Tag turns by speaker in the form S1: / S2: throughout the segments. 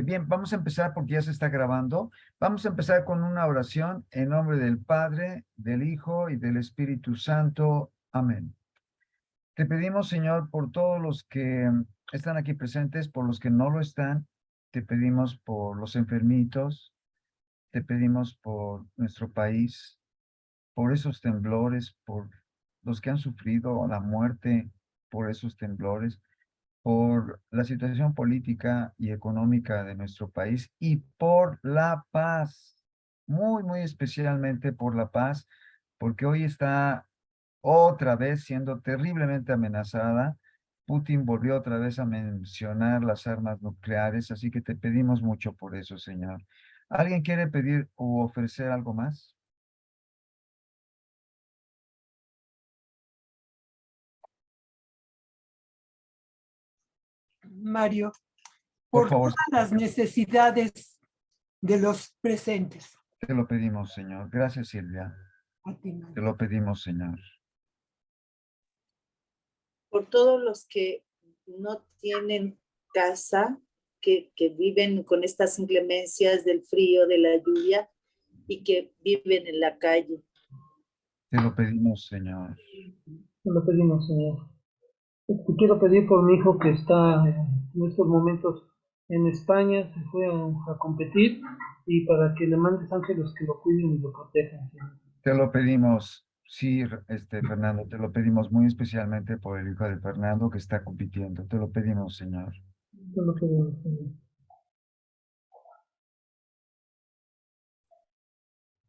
S1: Bien, vamos a empezar porque ya se está grabando. Vamos a empezar con una oración en nombre del Padre, del Hijo y del Espíritu Santo. Amén. Te pedimos, Señor, por todos los que están aquí presentes, por los que no lo están. Te pedimos por los enfermitos. Te pedimos por nuestro país, por esos temblores, por los que han sufrido la muerte por esos temblores, por la situación política y económica de nuestro país y por la paz, muy, muy especialmente por la paz, porque hoy está otra vez siendo terriblemente amenazada. Putin volvió otra vez a mencionar las armas nucleares, así que te pedimos mucho por eso, Señor. ¿Alguien quiere pedir o ofrecer algo más?
S2: Mario,
S1: Por
S2: por
S1: favor,
S2: todas las necesidades de los presentes.
S1: te lo pedimos, Señor. Gracias, Silvia.
S2: A ti,
S1: Te
S2: Mario.
S1: lo pedimos, Señor.
S3: Por todos los que no tienen casa, que viven con estas inclemencias del frío, de la lluvia y que viven en la calle.
S1: Te lo pedimos, Señor.
S4: Te lo pedimos, Señor. Te quiero pedir por mi hijo que está en estos momentos en España, se fue a competir, y para que le mandes ángeles que lo cuiden y lo protejan, Señor.
S1: Te lo pedimos, sí, Fernando, te lo pedimos muy especialmente por el hijo de Fernando que está compitiendo. Te lo pedimos, Señor.
S4: Te lo pedimos, Señor.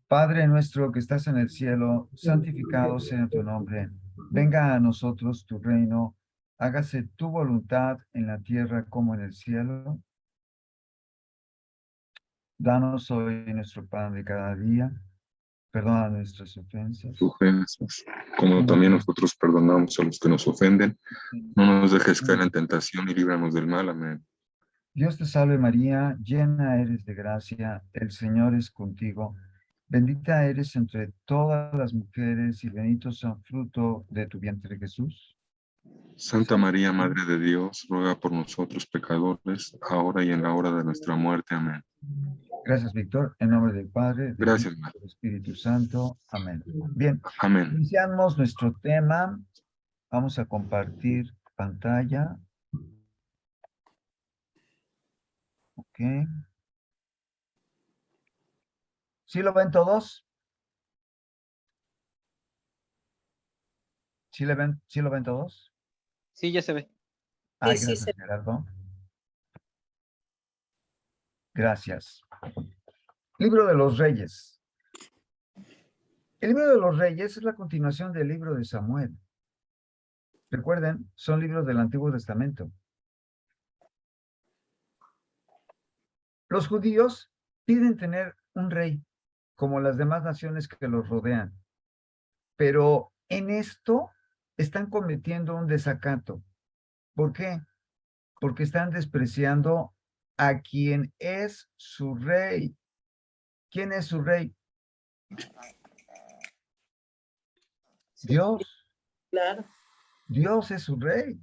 S1: Padre nuestro que estás en el cielo, santificado sea tu nombre. Venga a nosotros tu reino. Hágase tu voluntad en la tierra como en el cielo. Danos hoy nuestro pan de cada día. Perdona nuestras ofensas.
S5: Ofensas, como también nosotros perdonamos a los que nos ofenden. No nos dejes caer en tentación y líbranos del mal. Amén.
S1: Dios te salve María, llena eres de gracia, el Señor es contigo. Bendita eres entre todas las mujeres y bendito es el fruto de tu vientre Jesús.
S5: Santa María, Madre de Dios, ruega por nosotros pecadores, ahora y en la hora de nuestra muerte. Amén.
S1: Gracias, Víctor. En nombre del Padre, del
S5: Gracias,
S1: Hijo y
S5: Madre.
S1: del Espíritu Santo. Amén. Bien,
S5: Amén.
S1: iniciamos nuestro tema. Vamos a compartir pantalla. Ok. ¿Sí lo ven todos? ¿Sí lo ven todos?
S6: Sí, ya se ve.
S1: Ay,
S3: Sí,
S1: gracias, Gerardo. Gracias. Libro de los Reyes. El libro de los Reyes es la continuación del libro de Samuel. Recuerden, son libros del Antiguo Testamento. Los judíos piden tener un rey, como las demás naciones que los rodean. Pero en esto están cometiendo un desacato. ¿Por qué? Porque están despreciando a quien es su rey. ¿Quién es su rey? Dios.
S3: Claro.
S1: Dios es su rey.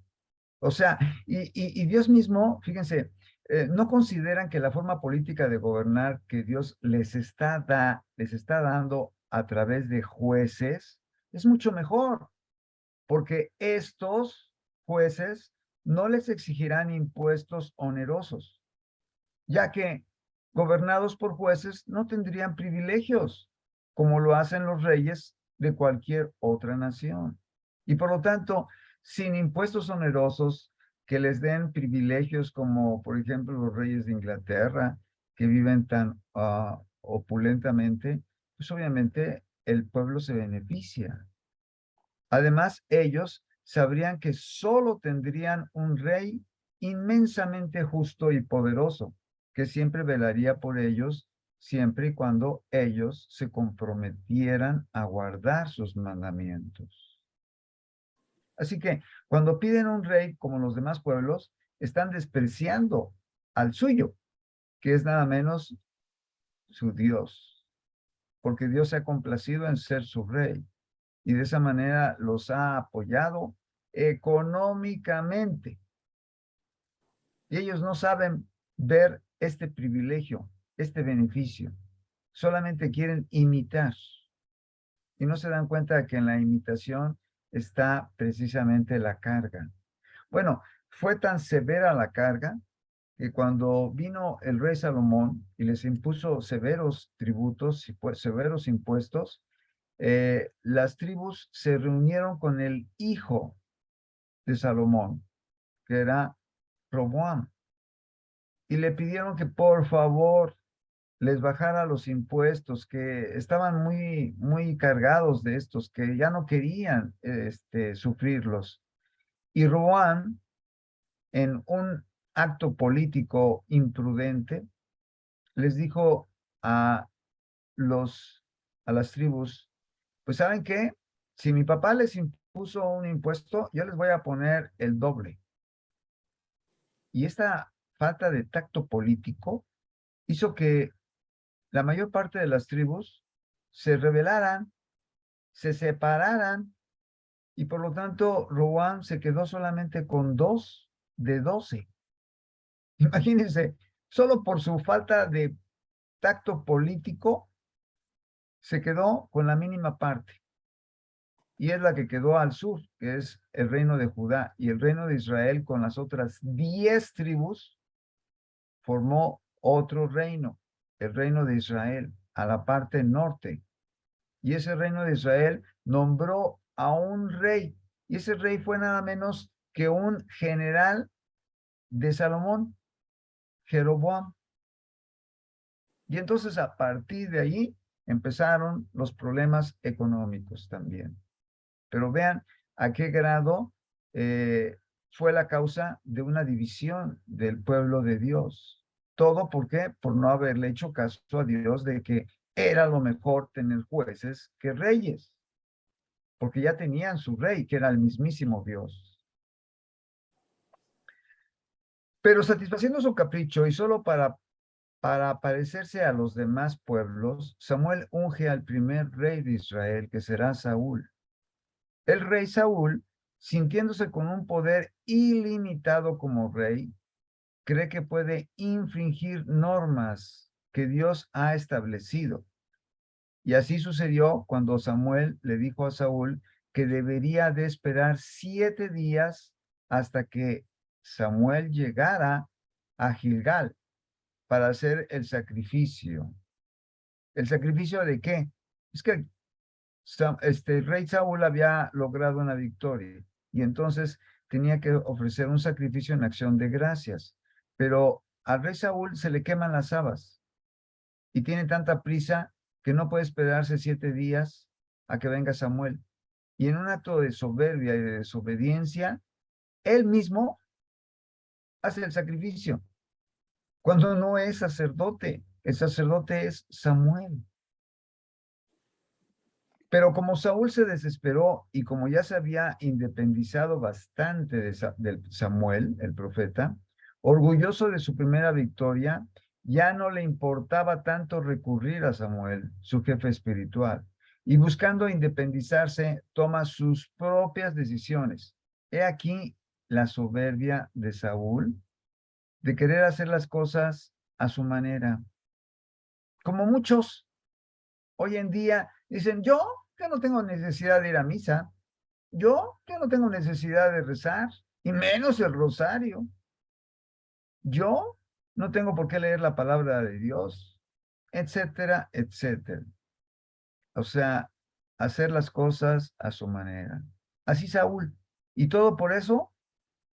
S1: O sea, y Dios mismo, fíjense, no consideran que la forma política de gobernar que Dios les está dando a través de jueces es mucho mejor, porque estos jueces no les exigirán impuestos onerosos, ya que gobernados por jueces no tendrían privilegios, como lo hacen los reyes de cualquier otra nación. Y por lo tanto, sin impuestos onerosos que les den privilegios como, por ejemplo, los reyes de Inglaterra, que viven tan opulentamente, pues obviamente el pueblo se beneficia. Además, ellos sabrían que solo tendrían un rey inmensamente justo y poderoso, que siempre velaría por ellos, siempre y cuando ellos se comprometieran a guardar sus mandamientos. Así que cuando piden un rey como los demás pueblos, están despreciando al suyo, que es nada menos su Dios, porque Dios se ha complacido en ser su rey y de esa manera los ha apoyado económicamente. Y ellos no saben ver este privilegio, este beneficio. Solamente quieren imitar. Y no se dan cuenta de que en la imitación está precisamente la carga. Bueno, fue tan severa la carga que cuando vino el rey Salomón y les impuso severos tributos y severos impuestos, las tribus se reunieron con el hijo de Salomón, que era Roboam, y le pidieron que por favor les bajara los impuestos, que estaban muy cargados de estos, que ya no querían sufrirlos. Y Roboam, en un acto político imprudente, les dijo a a las tribus, pues ¿saben qué? Si mi papá les impuso un impuesto, yo les voy a poner el doble. Y esta falta de tacto político hizo que la mayor parte de las tribus se rebelaran, se separaran, y por lo tanto Roboam se quedó solamente con 2 de 12. Imagínense, solo por su falta de tacto político, se quedó con la mínima parte. Y es la que quedó al sur, que es el reino de Judá. Y el reino de Israel, con las otras 10 tribus, formó otro reino, el reino de Israel, a la parte norte. Y ese reino de Israel nombró a un rey. Y ese rey fue nada menos que un general de Salomón, Jeroboam. Y entonces a partir de ahí empezaron los problemas económicos también. Pero vean a qué grado fue la causa de una división del pueblo de Dios. ¿Todo por qué? Por no haberle hecho caso a Dios de que era lo mejor tener jueces que reyes, porque ya tenían su rey, que era el mismísimo Dios. Pero satisfaciendo su capricho y solo para parecerse a los demás pueblos, Samuel unge al primer rey de Israel, que será Saúl. El rey Saúl, sintiéndose con un poder ilimitado como rey, cree que puede infringir normas que Dios ha establecido. Y así sucedió cuando Samuel le dijo a Saúl que debería de esperar 7 días hasta que Samuel llegara a Gilgal para hacer el sacrificio. ¿El sacrificio de qué? Es que el rey Saúl había logrado una victoria y entonces tenía que ofrecer un sacrificio en acción de gracias. Pero al rey Saúl se le queman las habas y tiene tanta prisa que no puede esperarse 7 días a que venga Samuel. Y en un acto de soberbia y de desobediencia, él mismo hace el sacrificio, cuando no es sacerdote. El sacerdote es Samuel. Pero como Saúl se desesperó y como ya se había independizado bastante de Samuel, el profeta, orgulloso de su primera victoria, ya no le importaba tanto recurrir a Samuel, su jefe espiritual, y buscando independizarse, toma sus propias decisiones. He aquí la soberbia de Saúl, de querer hacer las cosas a su manera. Como muchos hoy en día dicen, yo no tengo necesidad de ir a misa, yo no tengo necesidad de rezar, y menos el rosario. Yo no tengo por qué leer la palabra de Dios, etcétera, etcétera. O sea, hacer las cosas a su manera. Así Saúl. Y todo por eso,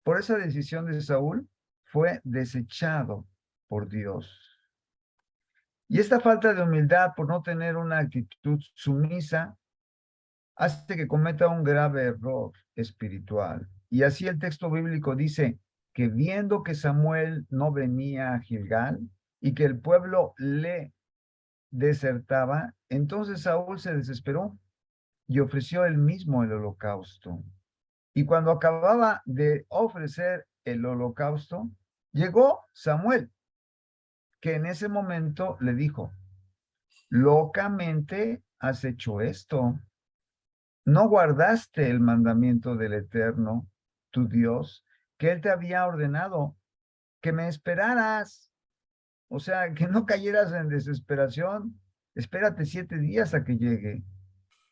S1: por esa decisión de Saúl, fue desechado por Dios. Y esta falta de humildad por no tener una actitud sumisa hace que cometa un grave error espiritual. Y así el texto bíblico dice que viendo que Samuel no venía a Gilgal y que el pueblo le desertaba, entonces Saúl se desesperó y ofreció él mismo el holocausto. Y cuando acababa de ofrecer el holocausto, llegó Samuel, que en ese momento le dijo, locamente has hecho esto. No guardaste el mandamiento del Eterno, tu Dios, que Él te había ordenado. que me esperaras. O sea, que no cayeras en desesperación. Espérate 7 días a que llegue.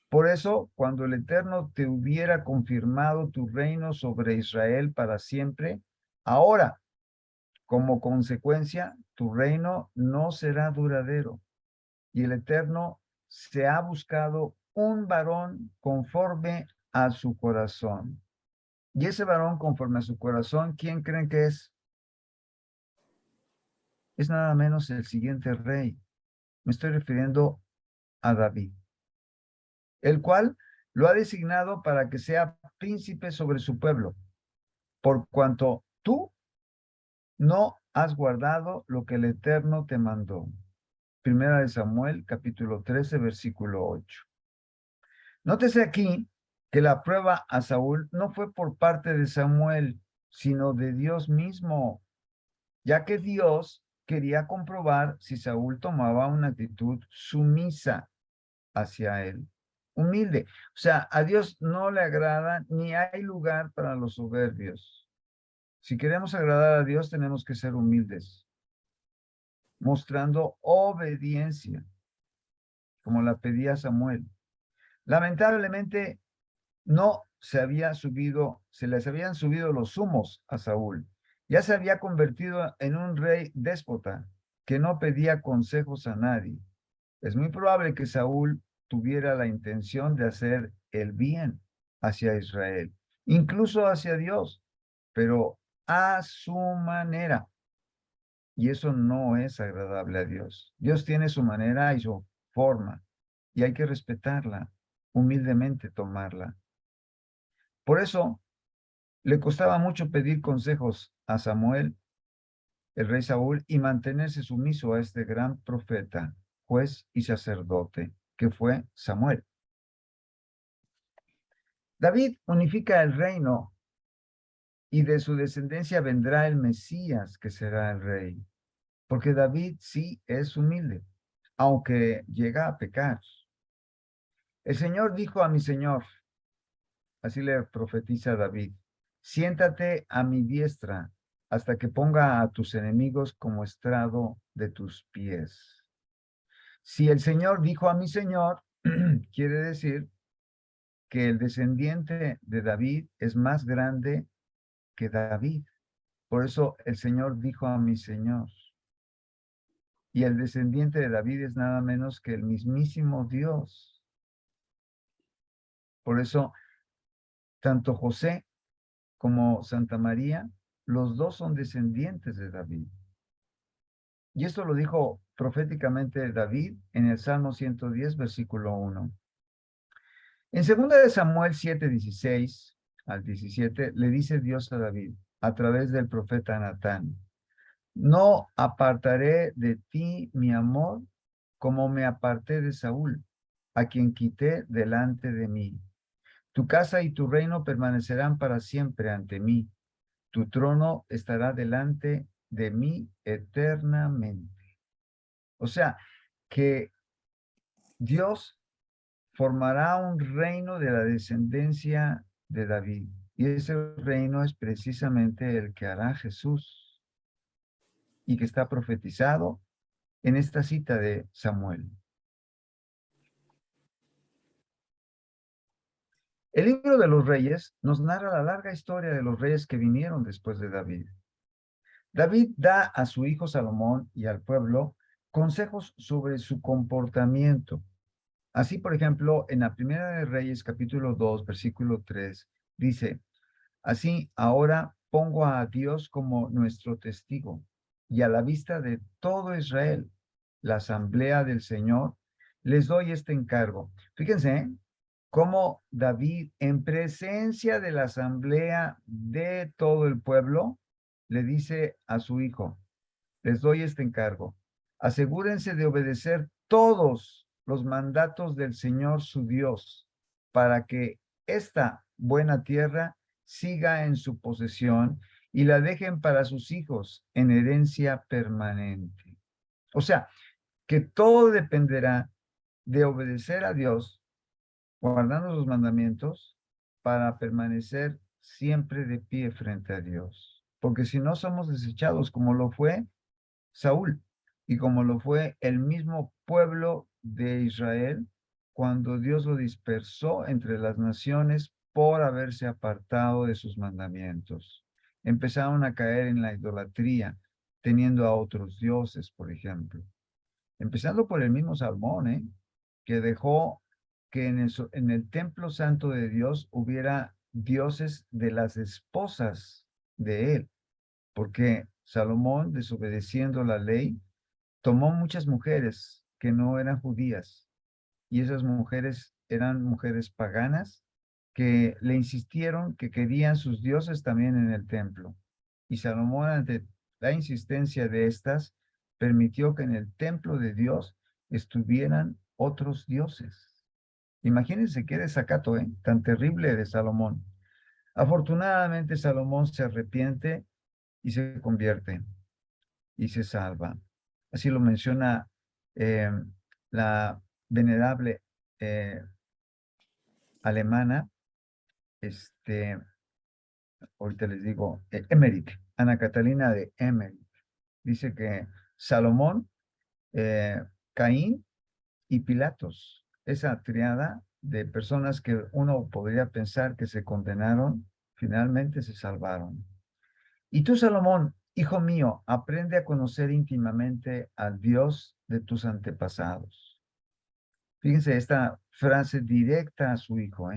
S1: Por eso, cuando el Eterno te hubiera confirmado tu reino sobre Israel para siempre, ahora, como consecuencia, tu reino no será duradero. Y el Eterno se ha buscado un varón conforme a su corazón. Y ese varón conforme a su corazón, ¿quién creen que es? Es nada menos el siguiente rey. Me estoy refiriendo a David, el cual lo ha designado para que sea príncipe sobre su pueblo, por cuanto tú no has guardado lo que el Eterno te mandó. Primera de Samuel, capítulo 13, versículo 8. Nótese aquí que la prueba a Saúl no fue por parte de Samuel, sino de Dios mismo, ya que Dios quería comprobar si Saúl tomaba una actitud sumisa hacia él, humilde. O sea, a Dios no le agrada ni hay lugar para los soberbios. Si queremos agradar a Dios, tenemos que ser humildes, mostrando obediencia, como la pedía Samuel. Lamentablemente, no se les habían subido los humos a Saúl. Ya se había convertido en un rey déspota que no pedía consejos a nadie. Es muy probable que Saúl tuviera la intención de hacer el bien hacia Israel, incluso hacia Dios, pero a su manera. Y eso no es agradable a Dios. Dios tiene su manera y su forma, y hay que respetarla, humildemente tomarla. Por eso le costaba mucho pedir consejos a Samuel, el rey Saúl, y mantenerse sumiso a este gran profeta, juez y sacerdote, que fue Samuel. David unifica el reino y de su descendencia vendrá el Mesías, que será el rey. Porque David sí es humilde, aunque llega a pecar. El Señor dijo a mi Señor, así le profetiza David, siéntate a mi diestra hasta que ponga a tus enemigos como estrado de tus pies. Si el Señor dijo a mi Señor, quiere decir que el descendiente de David es más grande que David. Por eso el Señor dijo a mi Señor. Y el descendiente de David es nada menos que el mismísimo Dios. Por eso, tanto José como Santa María, los dos son descendientes de David. Y esto lo dijo proféticamente David en el Salmo 110, versículo 1. En 2 de Samuel 7, 16 al 17, le dice Dios a David, a través del profeta Natán, no apartaré de ti mi amor como me aparté de Saúl, a quien quité delante de mí. Tu casa y tu reino permanecerán para siempre ante mí. Tu trono estará delante de mí eternamente. O sea, que Dios formará un reino de la descendencia de David. Y ese reino es precisamente el que hará Jesús y que está profetizado en esta cita de Samuel. El libro de los reyes nos narra la larga historia de los reyes que vinieron después de David. David da a su hijo Salomón y al pueblo consejos sobre su comportamiento. Así, por ejemplo, en la Primera de Reyes, capítulo 2, versículo 3, dice, así ahora pongo a Dios como nuestro testigo y a la vista de todo Israel, la asamblea del Señor, les doy este encargo. Fíjense, cómo David, en presencia de la asamblea de todo el pueblo, le dice a su hijo, les doy este encargo. Asegúrense de obedecer todos los mandatos del Señor su Dios para que esta buena tierra siga en su posesión y la dejen para sus hijos en herencia permanente. O sea, que todo dependerá de obedecer a Dios, guardando los mandamientos para permanecer siempre de pie frente a Dios. porque si no somos desechados como lo fue Saúl y como lo fue el mismo pueblo de Israel cuando Dios lo dispersó entre las naciones por haberse apartado de sus mandamientos. Empezaron a caer en la idolatría, teniendo a otros dioses, por ejemplo. Empezando por el mismo Salomón, que dejó que en el templo santo de Dios hubiera dioses de las esposas de él, porque Salomón, desobedeciendo la ley, tomó muchas mujeres que no eran judías, y esas mujeres eran mujeres paganas que le insistieron que querían sus dioses también en el templo. Y Salomón, ante la insistencia de estas, permitió que en el templo de Dios estuvieran otros dioses. Imagínense qué desacato, tan terrible de Salomón. Afortunadamente, Salomón se arrepiente y se convierte y se salva. Así lo menciona eh, la venerable alemana, ahorita les digo, Emmerich, Ana Catalina de Emmerich. Dice que Salomón, Caín y Pilatos, esa triada de personas que uno podría pensar que se condenaron, finalmente se salvaron. Y tú, Salomón, hijo mío, aprende a conocer íntimamente al Dios de tus antepasados. Fíjense esta frase directa a su hijo,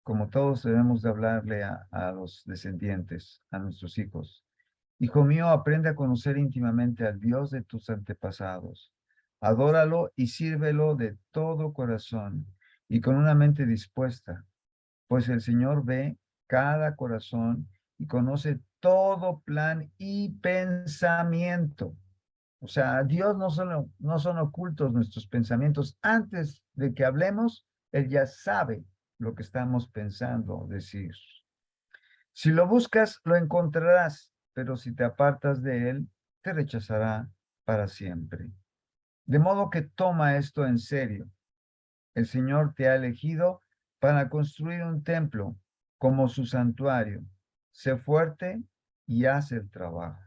S1: como todos debemos de hablarle a los descendientes, a nuestros hijos. Hijo mío, aprende a conocer íntimamente al Dios de tus antepasados. Adóralo y sírvelo de todo corazón y con una mente dispuesta, pues el Señor ve cada corazón y conoce todo plan y pensamiento. O sea, a Dios no son ocultos nuestros pensamientos. Antes de que hablemos, Él ya sabe lo que estamos pensando decir. Si lo buscas, lo encontrarás, pero si te apartas de Él, te rechazará para siempre. De modo que toma esto en serio. El Señor te ha elegido para construir un templo como su santuario. Sé fuerte y haz el trabajo.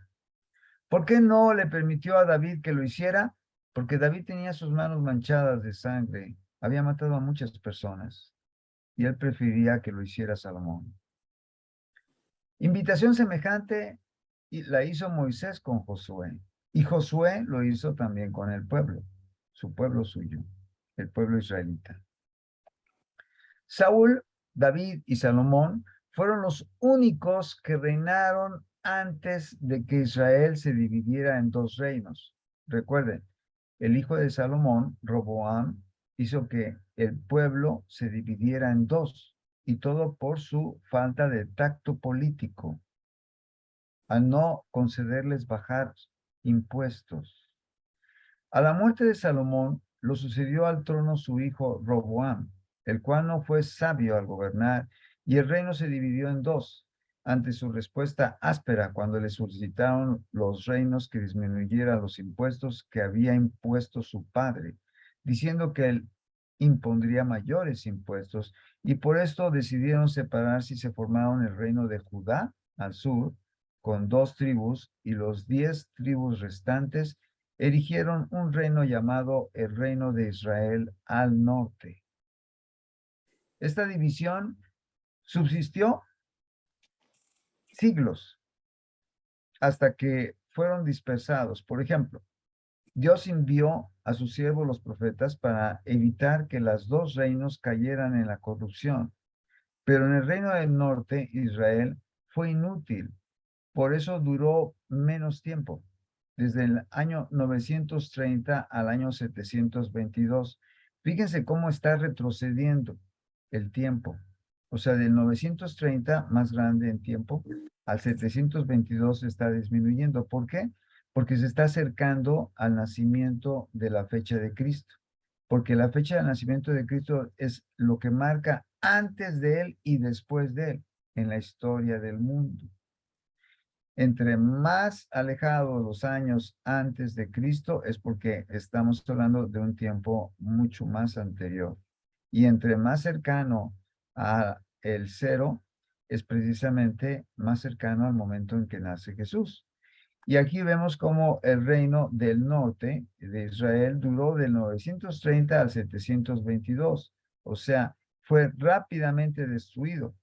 S1: ¿Por qué no le permitió a David que lo hiciera? Porque David tenía sus manos manchadas de sangre, había matado a muchas personas y él prefería que lo hiciera Salomón. Invitación semejante la hizo Moisés con Josué y Josué lo hizo también con el pueblo, su pueblo suyo, el pueblo israelita. Saúl, David y Salomón fueron los únicos que reinaron antes de que Israel se dividiera en dos reinos. Recuerden, el hijo de Salomón, Roboam, hizo que el pueblo se dividiera en dos, y todo por su falta de tacto político, al no concederles bajar impuestos. A la muerte de Salomón, lo sucedió al trono su hijo Roboam, el cual no fue sabio al gobernar, y el reino se dividió en dos. Ante su respuesta áspera cuando le solicitaron los reinos que disminuyeran los impuestos que había impuesto su padre, diciendo que él impondría mayores impuestos, y por esto decidieron separarse y se formaron el reino de Judá al sur, con 2 tribus, y los 10 tribus restantes erigieron un reino llamado el Reino de Israel al norte. Esta división subsistió siglos hasta que fueron dispersados. Por ejemplo, Dios envió a sus siervos los profetas para evitar que los dos reinos cayeran en la corrupción. Pero en el reino del norte, Israel fue inútil. Por eso duró menos tiempo, desde el año 930 al año 722. Fíjense cómo está retrocediendo el tiempo. O sea, del 930, más grande en tiempo, al 722 está disminuyendo. ¿Por qué? Porque se está acercando al nacimiento de la fecha de Cristo. Porque la fecha de nacimiento de Cristo es lo que marca antes de él y después de él en la historia del mundo. Entre más alejados los años antes de Cristo es porque estamos hablando de un tiempo mucho más anterior. Y entre más cercano a el cero es precisamente más cercano al momento en que nace Jesús. Y aquí vemos cómo el reino del norte de Israel duró del 930 al 722. O sea, fue rápidamente destruido.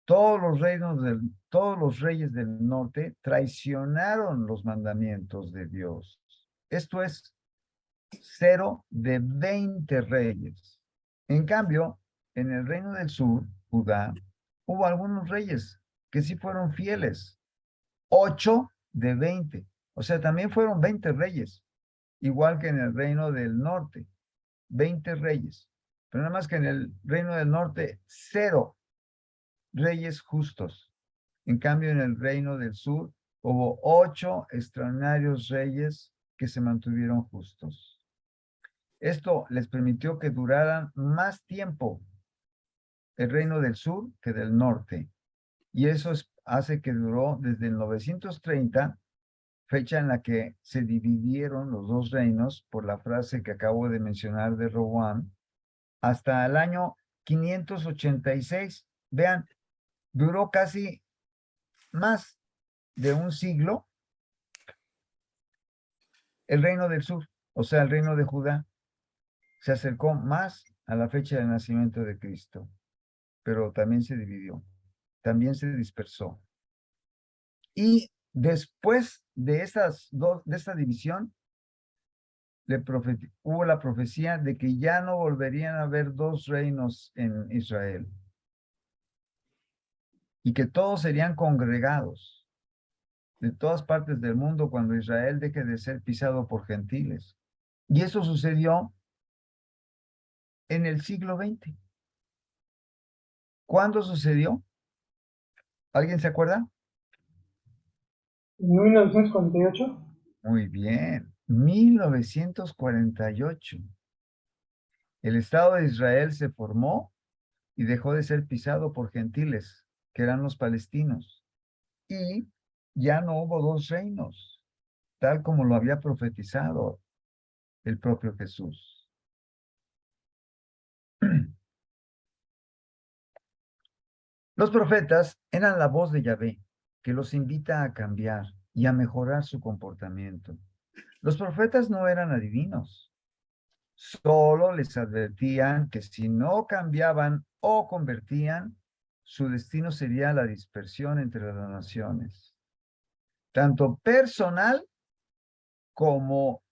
S1: Todos los reyes del norte traicionaron los mandamientos de Dios. Esto es 0 de 20 reyes. En cambio, en el reino del sur, Judá, hubo algunos reyes que sí fueron fieles. 8 de 20. O sea, también fueron 20 reyes, igual que en el reino del norte, 20 reyes. Pero nada más que en el reino del norte, 0 reyes justos. En cambio, en el reino del sur hubo 8 extraordinarios reyes que se mantuvieron justos. Esto les permitió que duraran más tiempo el reino del sur que del norte. Y eso hace que duró desde el 930, fecha en la que se dividieron los dos reinos por la frase que acabo de mencionar de Roboam, hasta el año 586. Vean, duró casi más de un siglo el reino del sur, o sea, el reino de Judá. Se acercó más a la fecha de nacimiento de Cristo, pero también se dividió, también se dispersó. Y después de esta división, hubo la profecía de que ya no volverían a haber dos reinos en Israel y que todos serían congregados de todas partes del mundo cuando Israel deje de ser pisado por gentiles. Y eso sucedió en el siglo XX. ¿Cuándo sucedió? ¿Alguien se acuerda?
S4: ¿En 1948?
S1: Muy bien, 1948. El Estado de Israel se formó y dejó de ser pisado por gentiles, que eran los palestinos. Y ya no hubo dos reinos, tal como lo había profetizado el propio Jesús. Los profetas eran la voz de Yahvé, que los invita a cambiar y a mejorar su comportamiento. Los profetas no eran adivinos, solo les advertían que si no cambiaban o convertían, su destino sería la dispersión entre las naciones, tanto personal como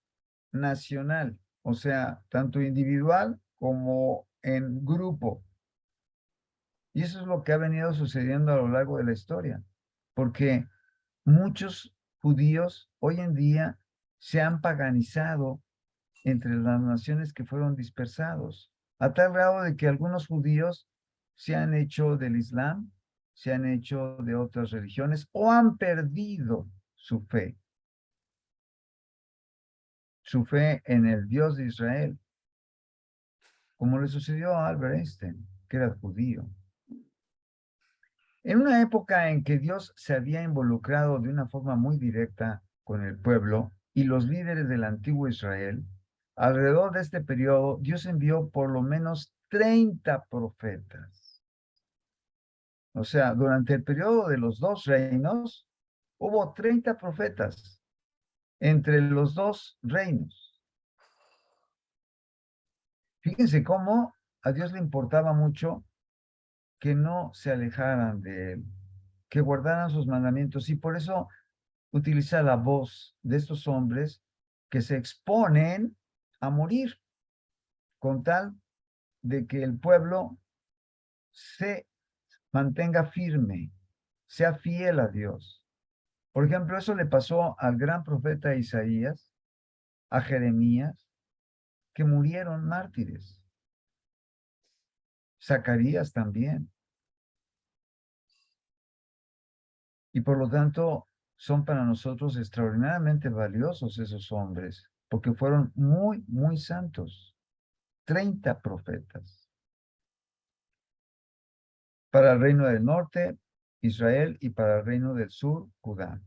S1: nacional, o sea, tanto individual como en grupo. Y eso es lo que ha venido sucediendo a lo largo de la historia, porque muchos judíos hoy en día se han paganizado entre las naciones que fueron dispersados, a tal grado de que algunos judíos se han hecho del Islam, se han hecho de otras religiones o han perdido su fe en el Dios de Israel, como le sucedió a Albert Einstein, que era judío. En una época en que Dios se había involucrado de una forma muy directa con el pueblo y los líderes del antiguo Israel, alrededor de este periodo, Dios envió por lo menos 30 profetas. O sea, durante el periodo de los dos reinos, hubo 30 profetas entre los dos reinos. Fíjense cómo a Dios le importaba mucho que no se alejaran de él, que guardaran sus mandamientos, y por eso utiliza la voz de estos hombres que se exponen a morir con tal de que el pueblo se mantenga firme, sea fiel a Dios. Por ejemplo, eso le pasó al gran profeta Isaías, a Jeremías, que murieron mártires. Zacarías también. Y por lo tanto, son para nosotros extraordinariamente valiosos esos hombres, porque fueron muy, muy santos. 30 profetas. Para el reino del norte, Israel, y para el reino del sur, Judá.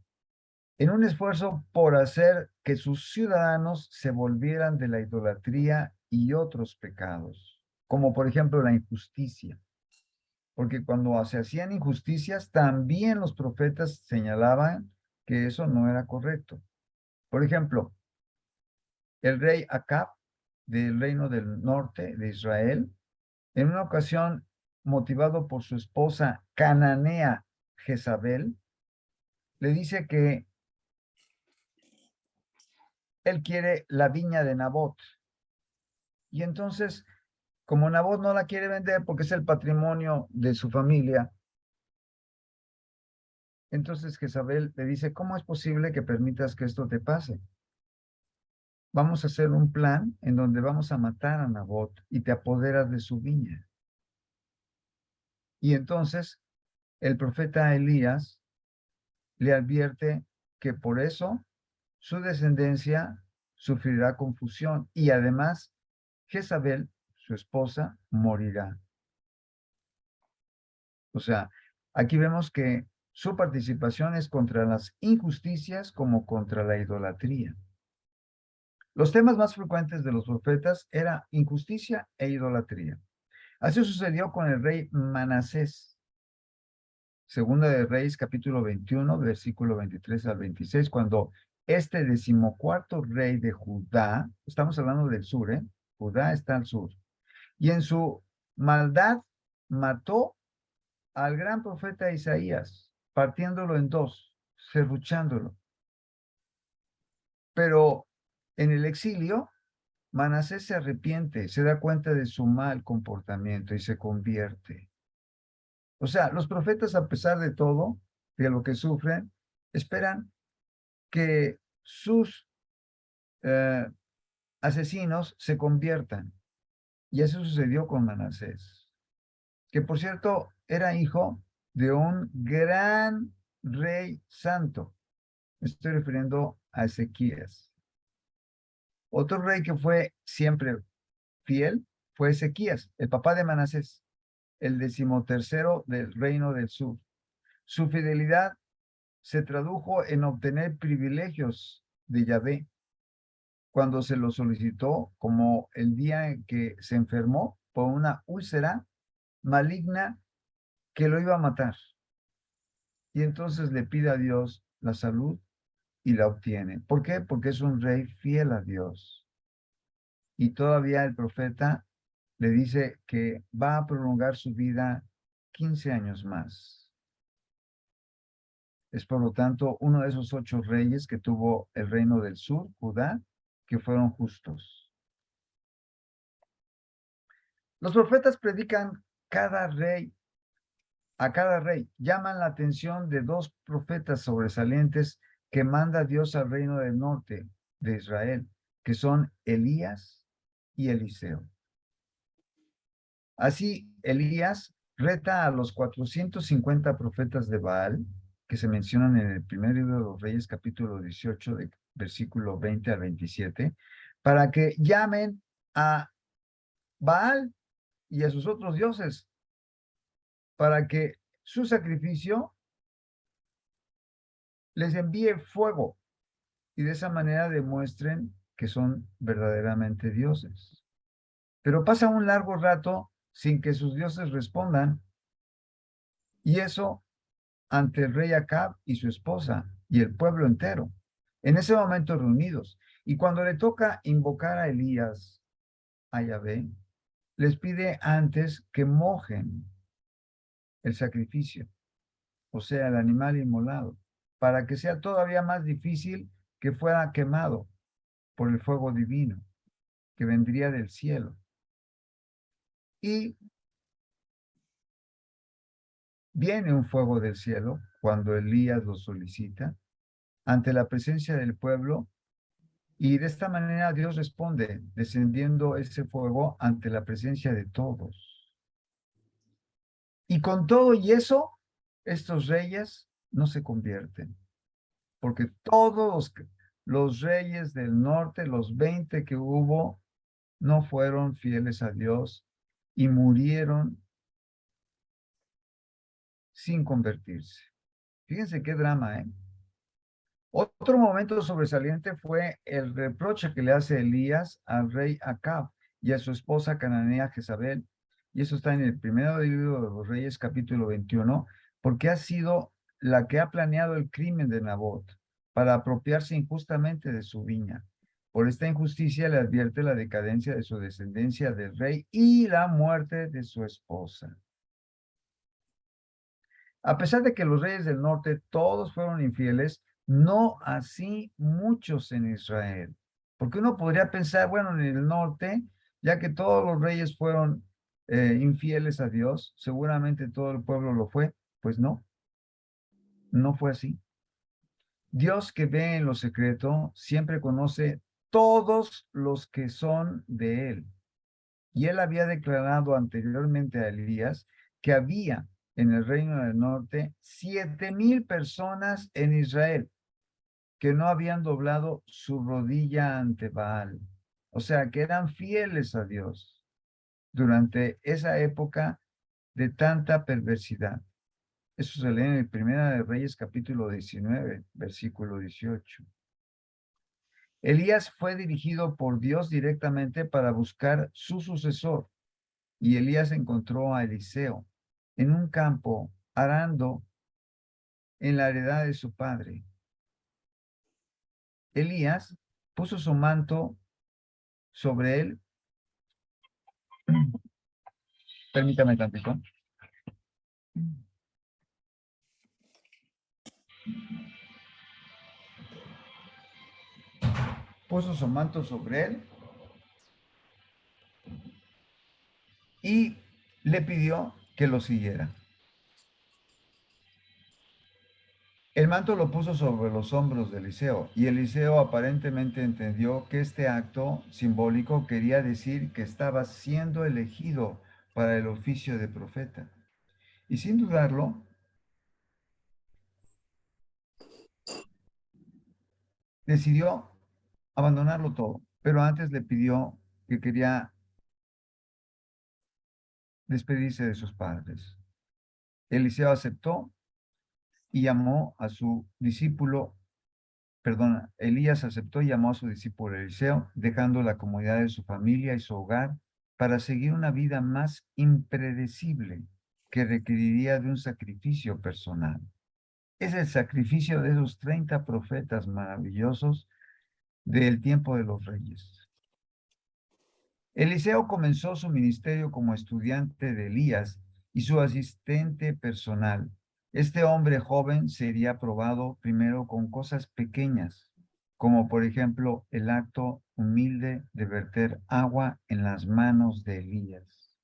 S1: En un esfuerzo por hacer que sus ciudadanos se volvieran de la idolatría y otros pecados, como por ejemplo la injusticia. porque cuando se hacían injusticias, también los profetas señalaban que eso no era correcto. Por ejemplo, el rey Acab del reino del norte de Israel, en una ocasión, motivado por su esposa cananea Jezabel, le dice que él quiere la viña de Nabot. Y entonces, como Nabot no la quiere vender porque es el patrimonio de su familia, entonces Jezabel le dice, ¿cómo es posible que permitas que esto te pase? Vamos a hacer un plan en donde vamos a matar a Nabot y te apoderas de su viña. Y entonces el profeta Elías le advierte que por eso su descendencia sufrirá confusión y además Jezabel, su esposa, morirá. O sea, aquí vemos que su participación es contra las injusticias como contra la idolatría. Los temas más frecuentes de los profetas era injusticia e idolatría. Así sucedió con el rey Manasés. Segunda de Reyes, capítulo 21, versículo 23 al 26, cuando este 14º rey de Judá, estamos hablando del sur, Judá está al sur, y en su maldad mató al gran profeta Isaías, partiéndolo en dos, serruchándolo. Pero en el exilio, Manasés se arrepiente, se da cuenta de su mal comportamiento y se convierte. O sea, los profetas, a pesar de todo, de lo que sufren, esperan que sus asesinos se conviertan. Y eso sucedió con Manasés, que por cierto era hijo de un gran rey santo. Me estoy refiriendo a Ezequías. Otro rey que fue siempre fiel fue Ezequías, el papá de Manasés, el 13º del reino del sur. Su fidelidad se tradujo en obtener privilegios de Yahvé cuando se lo solicitó, como el día en que se enfermó por una úlcera maligna que lo iba a matar. Y entonces le pide a Dios la salud y la obtiene. ¿Por qué? Porque es un rey fiel a Dios. Y todavía el profeta le dice que va a prolongar su vida 15 años más. Es por lo tanto uno de esos 8 reyes que tuvo el reino del sur, Judá, que fueron justos. Los profetas predican a cada rey, llaman la atención de 2 profetas sobresalientes que manda Dios al reino del norte de Israel, que son Elías y Eliseo. Así, Elías reta a los 450 profetas de Baal, que se mencionan en el primer libro de los Reyes, capítulo 18, de versículo 20 al 27, para que llamen a Baal y a sus otros dioses, para que su sacrificio les envíe fuego y de esa manera demuestren que son verdaderamente dioses. Pero pasa un largo rato sin que sus dioses respondan, y eso ante el rey Acab y su esposa y el pueblo entero, en ese momento reunidos. Y cuando le toca invocar a Elías, a Yahvé, les pide antes que mojen el sacrificio, o sea, el animal inmolado, para que sea todavía más difícil que fuera quemado por el fuego divino que vendría del cielo. Y viene un fuego del cielo cuando Elías lo solicita ante la presencia del pueblo, y de esta manera Dios responde descendiendo ese fuego ante la presencia de todos. Y con todo y eso, estos reyes no se convierten, porque todos los reyes del norte, los 20 que hubo, no fueron fieles a Dios y murieron sin convertirse. Fíjense qué drama, ¿eh? Otro momento sobresaliente fue el reproche que le hace Elías al rey Acab y a su esposa cananea Jezabel, y eso está en el primero libro de los Reyes, capítulo 21, porque ha sido la que ha planeado el crimen de Nabot para apropiarse injustamente de su viña. Por esta injusticia le advierte la decadencia de su descendencia del rey y la muerte de su esposa. A pesar de que los reyes del norte todos fueron infieles, no así muchos en Israel. Porque uno podría pensar, bueno, en el norte, ya que todos los reyes fueron infieles a Dios, seguramente todo el pueblo lo fue. Pues no, no fue así. Dios que ve en lo secreto siempre conoce todos los que son de él. Y él había declarado anteriormente a Elías que había en el reino del norte 7,000 personas en Israel que no habían doblado su rodilla ante Baal. O sea, que eran fieles a Dios durante esa época de tanta perversidad. Eso se lee en el Primera de Reyes, capítulo 19, versículo 18. Elías fue dirigido por Dios directamente para buscar su sucesor, y Elías encontró a Eliseo en un campo arando en la heredad de su padre. Elías puso su manto sobre él. Permítame tantito. Puso su manto sobre él y le pidió que lo siguiera. El manto lo puso sobre los hombros de Eliseo, y Eliseo aparentemente entendió que este acto simbólico quería decir que estaba siendo elegido para el oficio de profeta. Y sin dudarlo, decidió abandonarlo todo, pero antes le pidió que quería despedirse de sus padres. Eliseo aceptó y llamó a su discípulo, perdón, Elías aceptó y llamó a su discípulo Eliseo, dejando la comodidad de su familia y su hogar para seguir una vida más impredecible que requeriría de un sacrificio personal. Es el sacrificio de esos 30 profetas maravillosos del tiempo de los reyes. Eliseo comenzó su ministerio como estudiante de Elías y su asistente personal. Este hombre joven sería probado primero con cosas pequeñas, como por ejemplo el acto humilde de verter agua en las manos de Elías,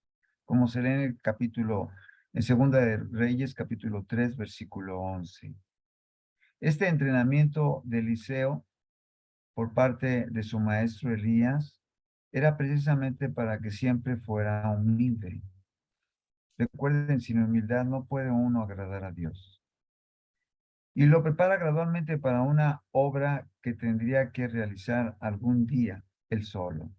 S1: como se lee en el capítulo, en Segunda de Reyes, capítulo 3, versículo 11. Este entrenamiento de Eliseo por parte de su maestro Elías era precisamente para que siempre fuera humilde. Recuerden, sin humildad no puede uno agradar a Dios. Y lo prepara gradualmente para una obra que tendría que realizar algún día él solo,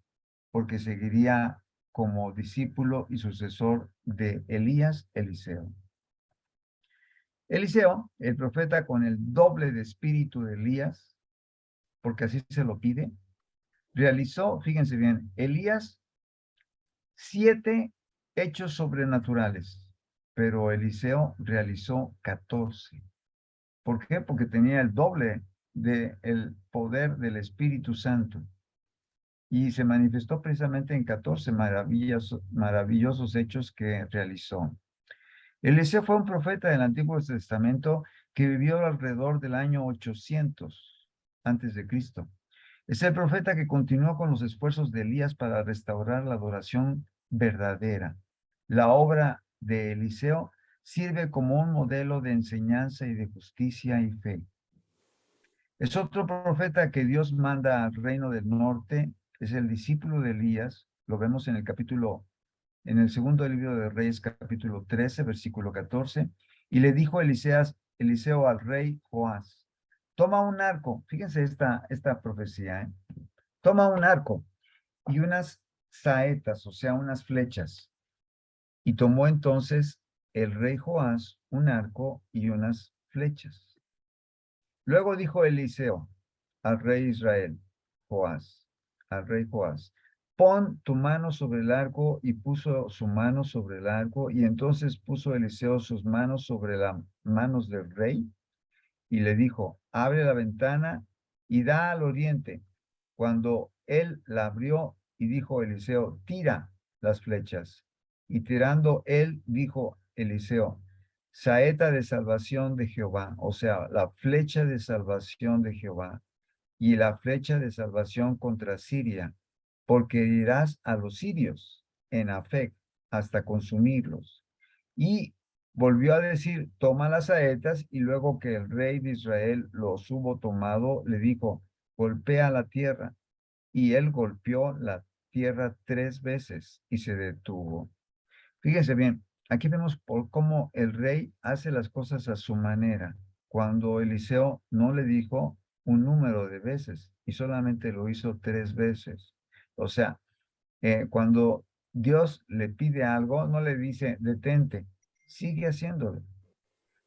S1: porque seguiría como discípulo y sucesor de Elías, Eliseo. Eliseo, el profeta con el doble de espíritu de Elías, porque así se lo pide, realizó, fíjense bien, Elías 7 hechos sobrenaturales, pero Eliseo realizó 14. ¿Por qué? Porque tenía el doble del poder del Espíritu Santo y se manifestó precisamente en 14 maravillosos hechos que realizó. Eliseo fue un profeta del Antiguo Testamento que vivió alrededor del año 800 antes de Cristo. Es el profeta que continuó con los esfuerzos de Elías para restaurar la adoración verdadera. La obra de Eliseo sirve como un modelo de enseñanza y de justicia y fe. Es otro profeta que Dios manda al reino del norte, es el discípulo de Elías, lo vemos en en el segundo libro de Reyes, capítulo 13, versículo 14, y le dijo Eliseo al rey Joás, toma un arco, fíjense esta profecía, toma un arco y unas saetas, o sea, unas flechas. Y tomó entonces el rey Joás un arco y unas flechas. Luego dijo Eliseo al rey Israel, al rey Joás, pon tu mano sobre el arco, y puso su mano sobre el arco, y entonces puso Eliseo sus manos sobre las manos del rey, y le dijo, abre la ventana y da al oriente. Cuando él la abrió, y dijo Eliseo, tira las flechas. Y tirando él, dijo Eliseo, saeta de salvación de Jehová, o sea, la flecha de salvación de Jehová, y la flecha de salvación contra Siria, porque herirás a los sirios en Afec hasta consumirlos. Y volvió a decir, toma las saetas, y luego que el rey de Israel los hubo tomado, le dijo, golpea la tierra. Y él golpeó la tierra 3 veces y se detuvo. Fíjense bien, aquí vemos por cómo el rey hace las cosas a su manera, cuando Eliseo no le dijo un número de veces y solamente lo hizo 3 veces. O sea, cuando Dios le pide algo, no le dice, detente, sigue haciéndolo.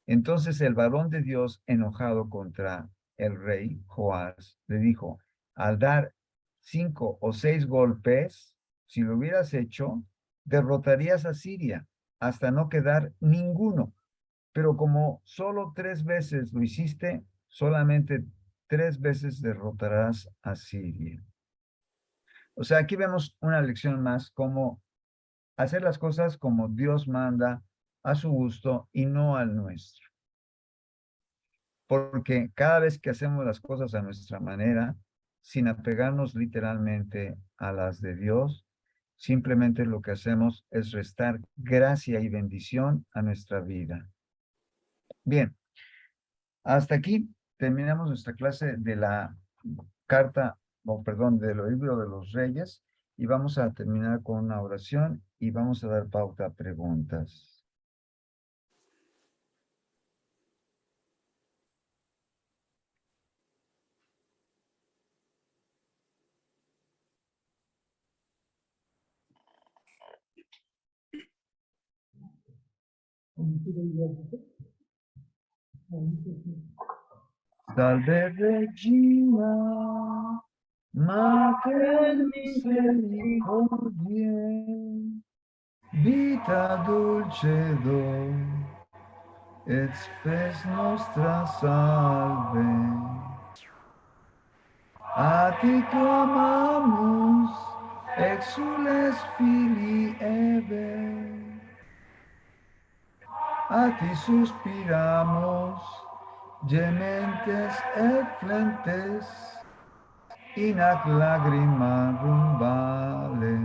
S1: Entonces el varón de Dios, enojado contra el rey Joás, le dijo, al dar 5 o 6 golpes, si lo hubieras hecho, derrotarías a Siria hasta no quedar ninguno. Pero como solo 3 veces lo hiciste, solamente 3 veces derrotarás a Siria. O sea, aquí vemos una lección más, cómo hacer las cosas como Dios manda, a su gusto y no al nuestro. Porque cada vez que hacemos las cosas a nuestra manera, sin apegarnos literalmente a las de Dios, simplemente lo que hacemos es restar gracia y bendición a nuestra vida. Bien, hasta aquí terminamos nuestra clase de la carta, o perdón, del libro de los Reyes, y vamos a terminar con una oración y vamos a dar pauta a preguntas. Salve Regina, Mater misericordiae, vita dulcedo, et spes nostra salve. A ti clamamus, exules filii Eve, a ti suspiramos, gementes et flentes, in ac lacrimarum vale.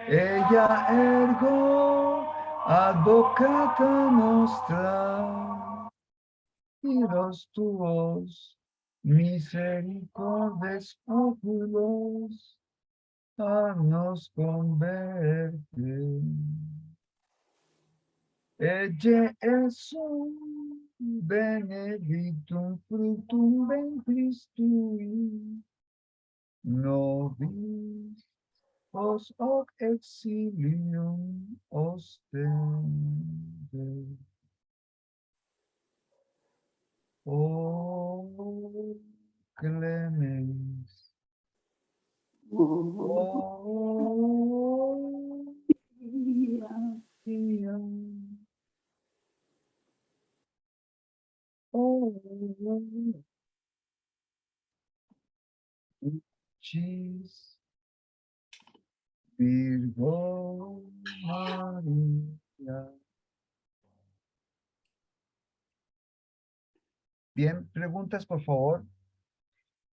S1: Ella ergo advocata nostra, iros tuos misericordes oculos, a nos converte. Ege sum benedictum fructum ventris tui, nobis os hoc exilium ostende. O clemens, o Maria, o Chis Virgo María. Bien, preguntas, por favor.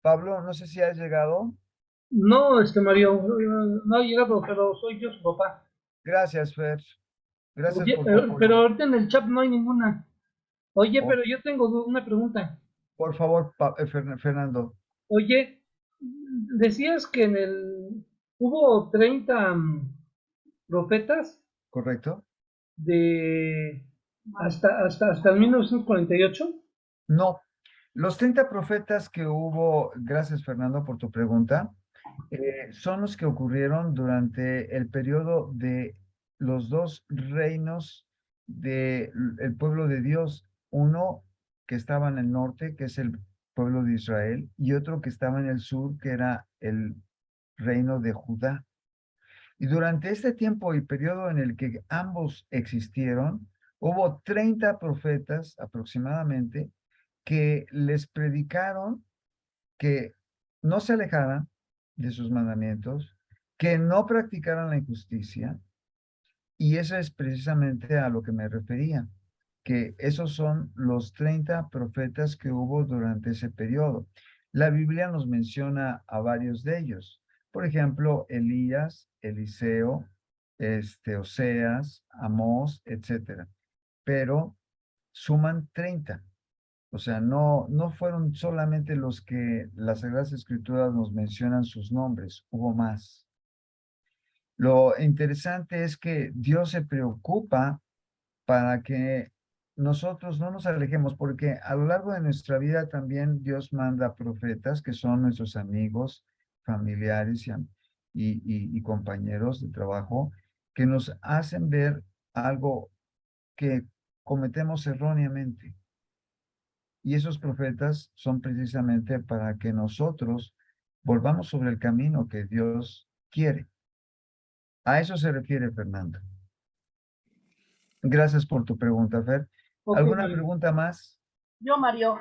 S1: Pablo, no sé si has llegado.
S4: No, Mario, no ha llegado, pero soy yo su papá.
S1: Gracias, Fer. Gracias
S4: Oye,
S1: por tu apoyo.
S4: pero ahorita en el chat no hay ninguna. Oye,
S1: Oh,
S4: pero yo tengo una pregunta.
S1: por favor, Fernando.
S4: Oye, decías que hubo 30 profetas
S1: ¿Correcto?
S4: de hasta el 1948.
S1: No. Los 30 profetas que hubo, gracias Fernando por tu pregunta, son los que ocurrieron durante el periodo de los dos reinos del pueblo de Dios. Uno que estaba en el norte, que es el pueblo de Israel, y otro que estaba en el sur, que era el reino de Judá. Y durante este tiempo y periodo en el que ambos existieron, hubo 30 profetas aproximadamente que les predicaron que no se alejaran de sus mandamientos, que no practicaran la injusticia, y eso es precisamente a lo que me refería, que esos son los 30 profetas que hubo durante ese periodo. La Biblia nos menciona a varios de ellos. Por ejemplo, Elías, Eliseo, Oseas, Amós, etcétera. Pero suman 30. O sea, no fueron solamente los que las Sagradas Escrituras nos mencionan sus nombres, hubo más. Lo interesante es que Dios se preocupa para que nosotros no nos alejemos, porque a lo largo de nuestra vida también Dios manda profetas que son nuestros amigos, familiares y compañeros de trabajo, que nos hacen ver algo que cometemos erróneamente. Y esos profetas son precisamente para que nosotros volvamos sobre el camino que Dios quiere. A eso se refiere Fernando. Gracias por tu pregunta, Fer.
S6: Ok.
S1: ¿Alguna pregunta más?
S6: Yo, Mario,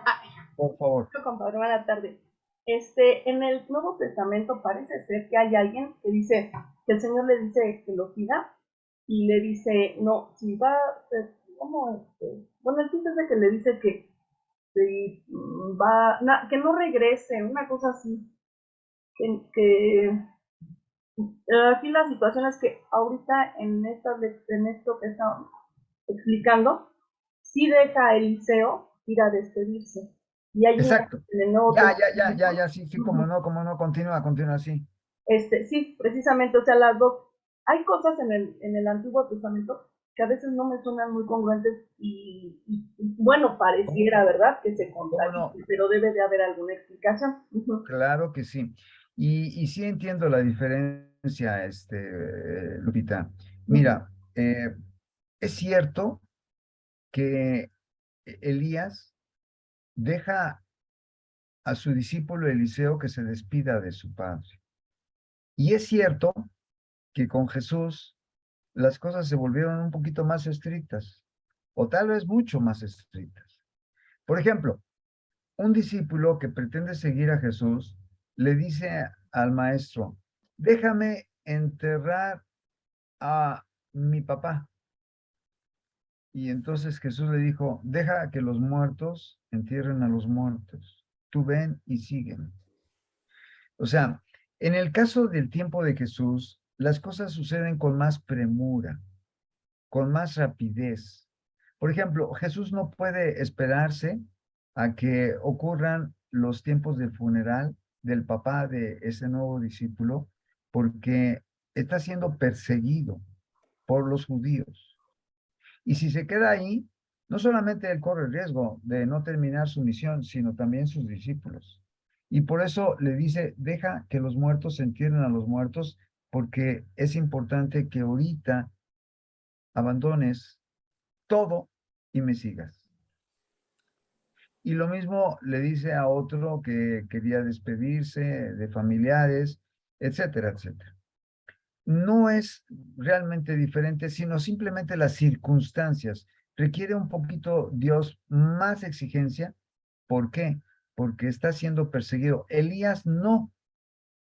S1: Por favor.
S6: yo, compadre, buena tarde. En el Nuevo Testamento parece ser que hay alguien que dice, que el Señor le dice que lo siga, y le dice, no, si va, ¿cómo? Bueno, el chiste es de que le dice que si que no regrese, una cosa así, aquí la situación es que ahorita en esto que estamos explicando, sí deja a Eliseo ir a despedirse. Y hay
S1: Exacto.
S6: en el Nuevo
S1: Ya, sí, como no, continúa, sí.
S6: Sí, precisamente, o sea, las dos, hay cosas en el Antiguo Testamento que a veces no me suenan muy congruentes y bueno, pareciera, ¿verdad?, que se contradicen,
S1: no?
S6: pero debe de haber alguna explicación.
S1: Claro que sí. Y sí entiendo la diferencia, Lupita. Mira, es cierto que Elías deja a su discípulo Eliseo que se despida de su padre. Y es cierto que con Jesús las cosas se volvieron un poquito más estrictas, o tal vez mucho más estrictas. Por ejemplo, un discípulo que pretende seguir a Jesús le dice al maestro, déjame enterrar a mi papá. Y entonces Jesús le dijo, deja que los muertos entierren a los muertos. Tú ven y sígueme. O sea, en el caso del tiempo de Jesús, las cosas suceden con más premura, con más rapidez. Por ejemplo, Jesús no puede esperarse a que ocurran los tiempos del funeral del papá de ese nuevo discípulo, porque está siendo perseguido por los judíos. Y si se queda ahí, no solamente él corre el riesgo de no terminar su misión, sino también sus discípulos. Y por eso le dice, deja que los muertos entierren a los muertos, porque es importante que ahorita abandones todo y me sigas. Y lo mismo le dice a otro que quería despedirse de familiares, etcétera, etcétera. No es realmente diferente, sino simplemente las circunstancias. Requiere un poquito Dios más exigencia. ¿Por qué? Porque está siendo perseguido. Elías no.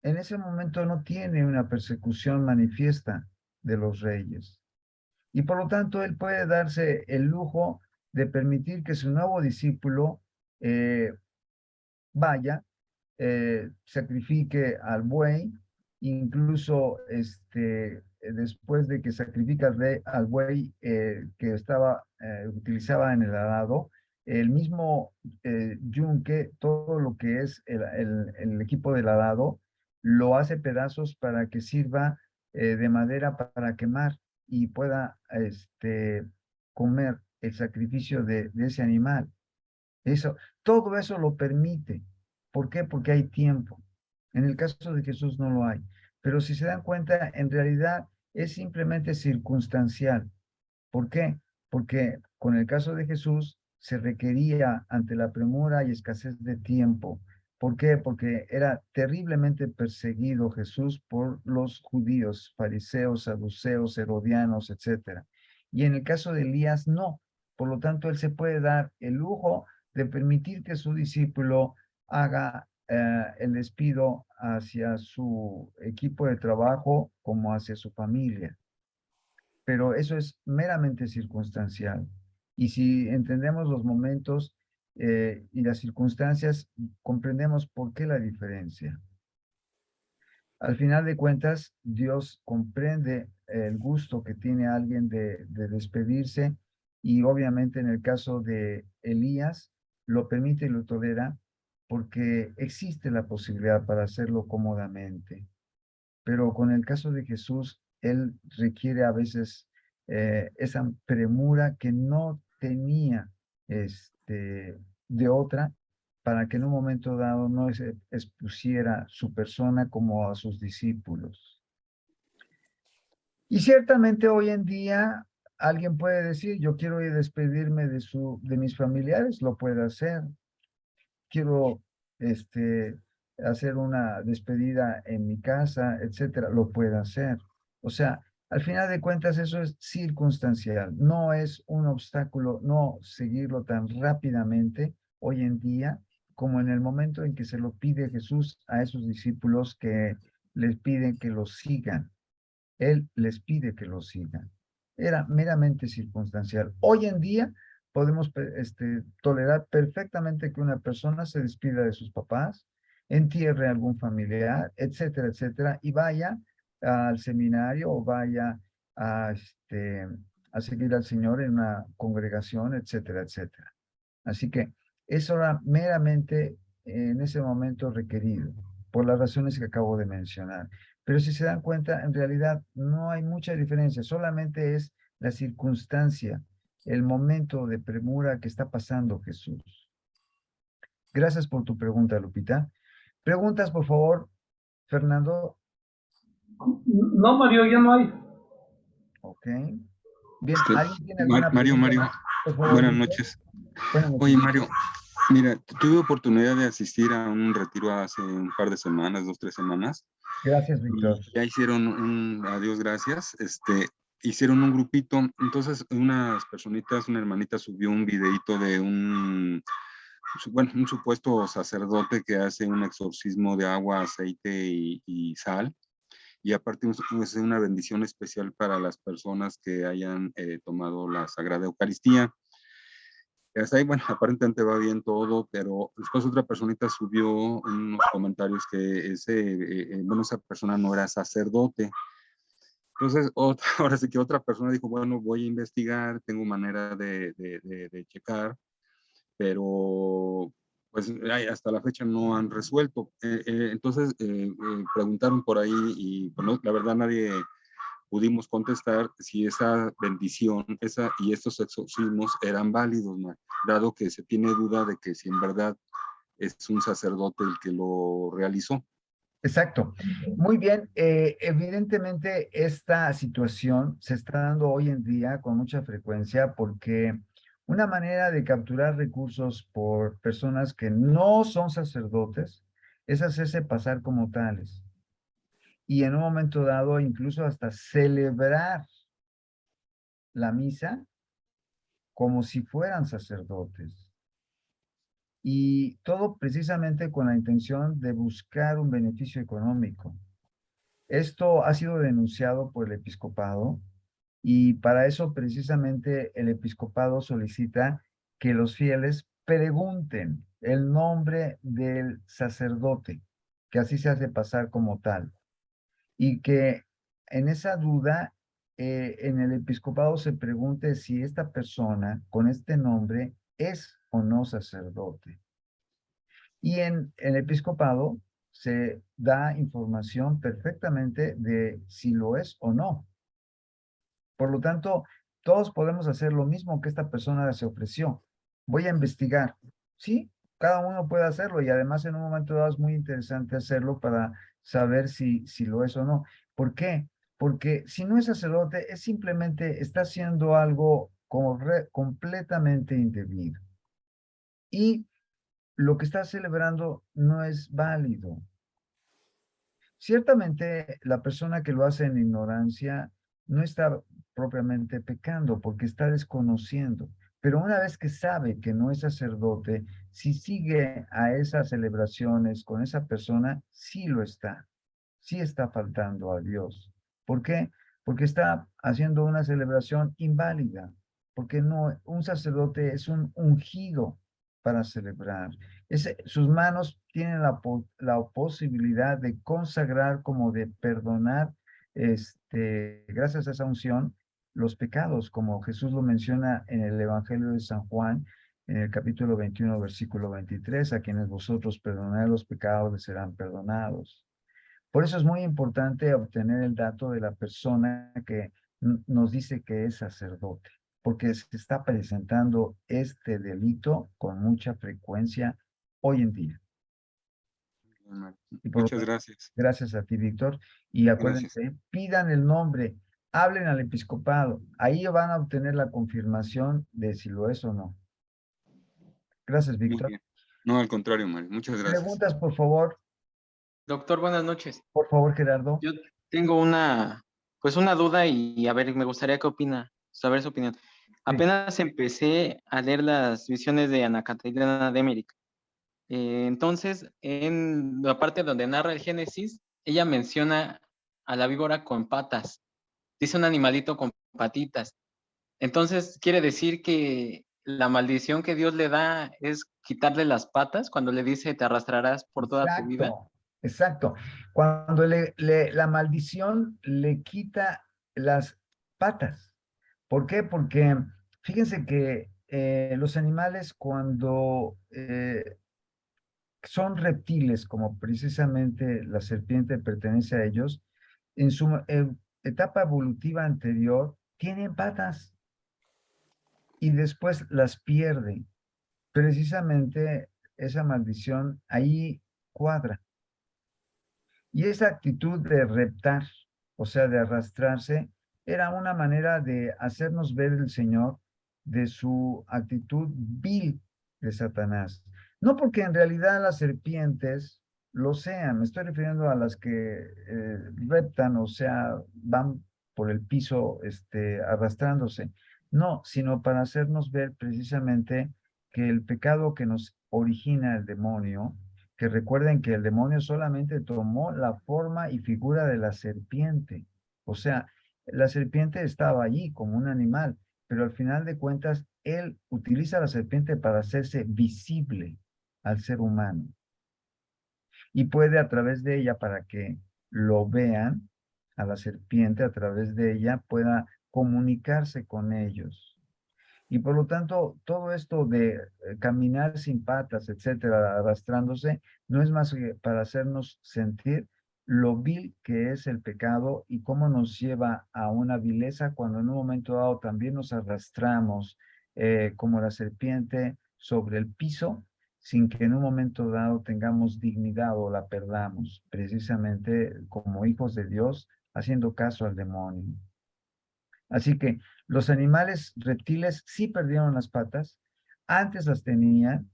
S1: En ese momento no tiene una persecución manifiesta de los reyes. Y por lo tanto, él puede darse el lujo de permitir que su nuevo discípulo vaya, sacrifique al buey, incluso después de que sacrifica al buey que utilizaba en el arado, el mismo yunque, todo lo que es el equipo del arado, lo hace pedazos para que sirva de madera para quemar y pueda comer el sacrificio de ese animal. Todo eso lo permite. ¿Por qué? Porque hay tiempo. En el caso de Jesús no lo hay. Pero si se dan cuenta, en realidad es simplemente circunstancial. ¿Por qué? Porque con el caso de Jesús se requería ante la premura y escasez de tiempo ¿Por qué? Porque era terriblemente perseguido Jesús por los judíos, fariseos, saduceos, herodianos, etc. Y en el caso de Elías, no. Por lo tanto, él se puede dar el lujo de permitir que su discípulo haga el despido hacia su equipo de trabajo como hacia su familia. Pero eso es meramente circunstancial. Y si entendemos los momentos y las circunstancias, comprendemos por qué la diferencia. Al final de cuentas, Dios comprende el gusto que tiene alguien de despedirse y obviamente en el caso de Elías, lo permite y lo tolera porque existe la posibilidad para hacerlo cómodamente. Pero con el caso de Jesús, él requiere a veces esa premura que no tenía de otra para que en un momento dado no expusiera su persona como a sus discípulos. Y ciertamente hoy en día alguien puede decir, yo quiero ir a despedirme de mis familiares, lo puede hacer. Quiero hacer una despedida en mi casa, etcétera, lo puede hacer. O sea, al final de cuentas eso es circunstancial, no es un obstáculo no seguirlo tan rápidamente hoy en día como en el momento en que se lo pide Jesús a esos discípulos que les piden que lo sigan. Él les pide que lo sigan. Era meramente circunstancial. Hoy en día podemos tolerar perfectamente que una persona se despida de sus papás, entierre a algún familiar, etcétera, etcétera, y vaya al seminario o vaya a, a seguir al Señor en una congregación, etcétera, etcétera. Así que eso era meramente en ese momento requerido, por las razones que acabo de mencionar. Pero si se dan cuenta, en realidad no hay mucha diferencia, solamente es la circunstancia, el momento de premura que está pasando Jesús. Gracias por tu pregunta, Lupita. Preguntas, por favor, Fernando.
S4: No, Mario, ya no hay.
S1: Ok. Bien, ¿alguien tiene alguna
S5: Mario,
S1: pregunta? Por favor,
S5: buenas
S1: Víctor.
S5: noches.
S1: Buenas noches.
S5: Oye, Mario, mira, tuve oportunidad de asistir a un retiro hace un par de semanas, 2, 3 semanas.
S1: Gracias, Víctor.
S5: Y ya hicieron adiós, gracias, hicieron un grupito, entonces unas personitas, una hermanita subió un videito de un supuesto sacerdote que hace un exorcismo de agua, aceite y sal, y aparte es una bendición especial para las personas que hayan tomado la Sagrada Eucaristía. Hasta ahí, bueno, aparentemente va bien todo, pero después otra personita subió unos comentarios que esa persona no era sacerdote. Entonces, ahora sí que otra persona dijo, bueno, voy a investigar, tengo manera de checar, pero pues hasta la fecha no han resuelto. Entonces, preguntaron por ahí y bueno, la verdad nadie pudimos contestar si esa bendición y estos exorcismos eran válidos, dado que se tiene duda de que si en verdad es un sacerdote el que lo realizó.
S1: Exacto. Muy bien. Evidentemente, esta situación se está dando hoy en día con mucha frecuencia porque una manera de capturar recursos por personas que no son sacerdotes es hacerse pasar como tales. Y en un momento dado, incluso hasta celebrar la misa como si fueran sacerdotes. Y todo precisamente con la intención de buscar un beneficio económico. Esto ha sido denunciado por el episcopado y para eso precisamente el episcopado solicita que los fieles pregunten el nombre del sacerdote, que así se hace pasar como tal, y que en esa duda en el episcopado se pregunte si esta persona con este nombre es o no sacerdote. Y en el episcopado se da información perfectamente de si lo es o no. Por lo tanto, todos podemos hacer lo mismo que esta persona se ofreció. Voy a investigar. Sí, cada uno puede hacerlo y además en un momento dado es muy interesante hacerlo para saber si lo es o no. ¿Por qué? Porque si no es sacerdote, es simplemente está haciendo algo completamente indebido. Y lo que está celebrando no es válido. Ciertamente, la persona que lo hace en ignorancia no está propiamente pecando porque está desconociendo. Pero una vez que sabe que no es sacerdote, si sigue a esas celebraciones con esa persona, sí está faltando a Dios. ¿Por qué? Porque está haciendo una celebración inválida, porque no, un sacerdote es un ungido para celebrar. Sus manos tienen la posibilidad de consagrar como de perdonar, gracias a esa unción, los pecados, como Jesús lo menciona en el Evangelio de San Juan, en el capítulo 21, versículo 23, a quienes vosotros perdonáis los pecados les serán perdonados. Por eso es muy importante obtener el dato de la persona que nos dice que es sacerdote, porque se está presentando este delito con mucha frecuencia hoy en día. Y por lo
S5: Muchas
S1: tanto,
S5: gracias.
S1: gracias a ti, Víctor. Y
S5: Gracias.
S1: acuérdense, pidan el nombre, hablen al episcopado. Ahí van a obtener la confirmación de si lo es o no. Gracias,
S5: Muy
S1: Víctor.
S5: bien. No, al contrario, Mario. Muchas gracias.
S1: Preguntas,
S7: Doctor, buenas noches.
S1: por favor, Gerardo.
S7: Yo tengo pues una duda y a ver, me gustaría saber su opinión.
S1: Sí.
S7: Apenas empecé a leer las visiones de Ana Caterina de Emmerich. Entonces, en la parte donde narra el Génesis, ella menciona a la víbora con patas. Dice un animalito con patitas. Entonces, quiere decir que la maldición que Dios le da es quitarle las patas cuando le dice te arrastrarás por toda tu vida.
S1: Exacto, exacto. Cuando la maldición le quita las patas. ¿Por qué? Porque fíjense que los animales cuando son reptiles, como precisamente la serpiente pertenece a ellos, en su etapa evolutiva anterior tienen patas y después las pierden. Precisamente esa maldición ahí cuadra. Y esa actitud de reptar, o sea, de arrastrarse, era una manera de hacernos ver el Señor de su actitud vil de Satanás. No porque en realidad las serpientes lo sean, me estoy refiriendo a las que reptan, o sea, van por el piso arrastrándose. No, sino para hacernos ver precisamente que el pecado que nos origina el demonio, que recuerden que el demonio solamente tomó la forma y figura de la serpiente. O sea, la serpiente estaba allí como un animal, pero al final de cuentas, él utiliza la serpiente para hacerse visible al ser humano. Y puede a través de ella, para que lo vean, a la serpiente, a través de ella, pueda comunicarse con ellos. Y por lo tanto, todo esto de caminar sin patas, etcétera, arrastrándose, no es más que para hacernos sentir lo vil que es el pecado y cómo nos lleva a una vileza cuando en un momento dado también nos arrastramos como la serpiente sobre el piso, sin que en un momento dado tengamos dignidad o la perdamos, precisamente como hijos de Dios, haciendo caso al demonio. Así que los animales reptiles sí perdieron las patas, antes las tenían,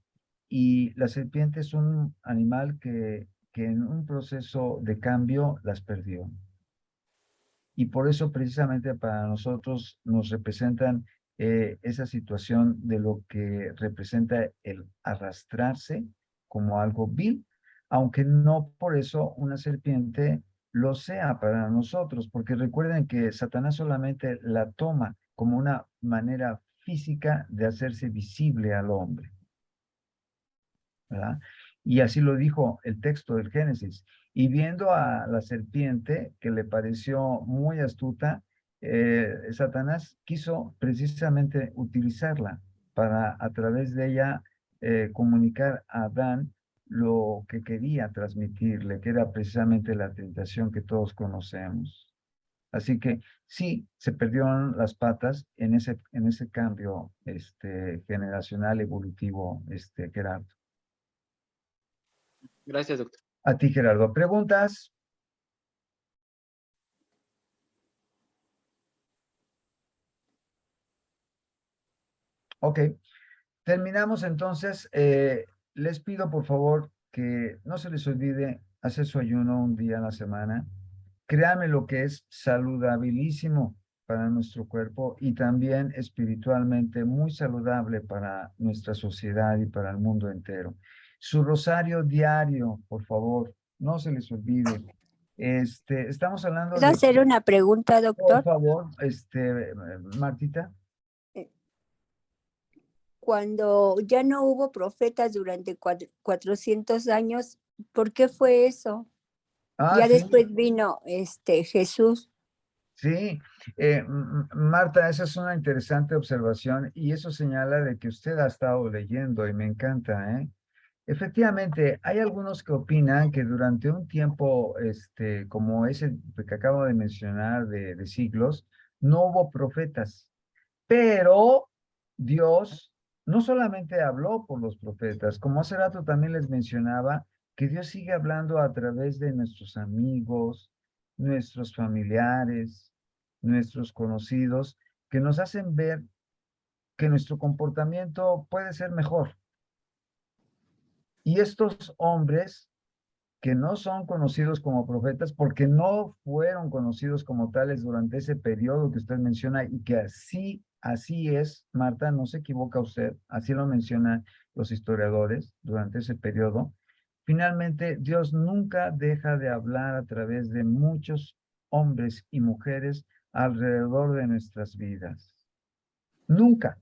S1: y la serpiente es un animal que en un proceso de cambio las perdió. Y por eso precisamente para nosotros nos representan esa situación de lo que representa el arrastrarse como algo vil, aunque no por eso una serpiente lo sea para nosotros, porque recuerden que Satanás solamente la toma como una manera física de hacerse visible al hombre, ¿verdad? Y así lo dijo el texto del Génesis. Y viendo a la serpiente, que le pareció muy astuta, Satanás quiso precisamente utilizarla para a través de ella comunicar a Adán lo que quería transmitirle, que era precisamente la tentación que todos conocemos. Así que sí, se perdieron las patas en ese cambio generacional, evolutivo, Gerardo.
S7: Gracias, doctor.
S1: A ti, Gerardo. ¿Preguntas? Ok. Terminamos entonces les pido por favor que no se les olvide hacer su ayuno un día a la semana. Créanme lo que es saludabilísimo para nuestro cuerpo y también espiritualmente muy saludable para nuestra sociedad y para el mundo entero. Su rosario diario, por favor, no se les olvide. Estamos hablando
S8: ¿Puedo
S1: de,
S8: hacer una pregunta,
S1: por
S8: doctor?
S1: favor, Martita.
S8: Cuando ya no hubo profetas durante 400 años, ¿por qué fue eso?
S1: Ah,
S8: Ya
S1: sí,
S8: después vino Jesús.
S1: sí. Marta, esa es una interesante observación y eso señala de que usted ha estado leyendo y me encanta, ¿eh? Efectivamente, hay algunos que opinan que durante un tiempo, como ese que acabo de mencionar de siglos, no hubo profetas, pero Dios no solamente habló por los profetas, como hace rato también les mencionaba, que Dios sigue hablando a través de nuestros amigos, nuestros familiares, nuestros conocidos, que nos hacen ver que nuestro comportamiento puede ser mejor. Y estos hombres que no son conocidos como profetas porque no fueron conocidos como tales durante ese periodo que usted menciona y que así es, Marta, no se equivoca usted, así lo mencionan los historiadores durante ese periodo. Finalmente, Dios nunca deja de hablar a través de muchos hombres y mujeres alrededor de nuestras vidas. Nunca,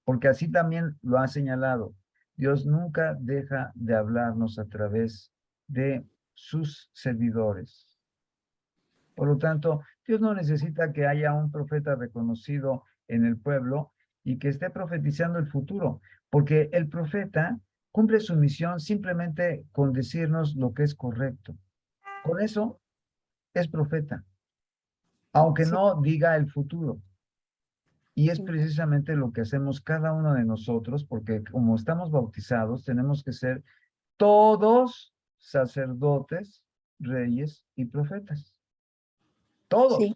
S1: porque así también lo ha señalado. Dios nunca deja de hablarnos a través de sus servidores. Por lo tanto, Dios no necesita que haya un profeta reconocido en el pueblo y que esté profetizando el futuro, porque el profeta cumple su misión simplemente con decirnos lo que es correcto. Con eso es profeta, aunque
S8: Sí.
S1: no diga el futuro. Y es precisamente lo que hacemos cada uno de nosotros, porque como estamos bautizados, tenemos que ser todos sacerdotes, reyes y profetas. Todos,
S8: Sí.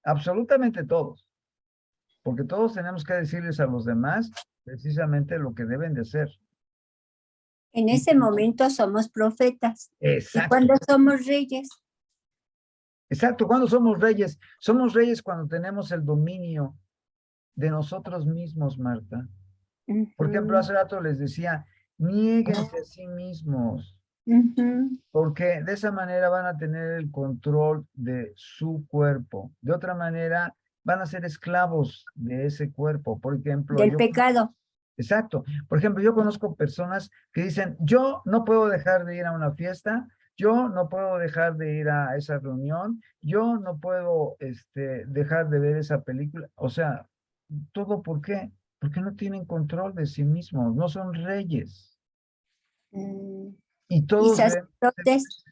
S1: absolutamente todos. Porque todos tenemos que decirles a los demás precisamente lo que deben de hacer.
S8: En ese momento somos profetas. ¿Y
S1: Exacto,
S8: cuando somos reyes?
S1: exacto. ¿Cuándo somos reyes? Somos reyes cuando tenemos el dominio de nosotros mismos, Marta. Por ejemplo, hace rato les decía, niéguense a sí mismos, porque de esa manera van a tener el control de su cuerpo. De otra manera, van a ser esclavos de ese cuerpo. Por ejemplo,
S8: Del pecado.
S1: exacto. Por ejemplo, yo conozco personas que dicen, yo no puedo dejar de ir a una fiesta, yo no puedo dejar de ir a esa reunión, yo no puedo dejar de ver esa película. O sea, ¿todo por qué? Porque no tienen control de sí mismos, no son reyes.
S8: Mm,
S1: Y
S8: Y
S1: todos
S8: sacerdotes,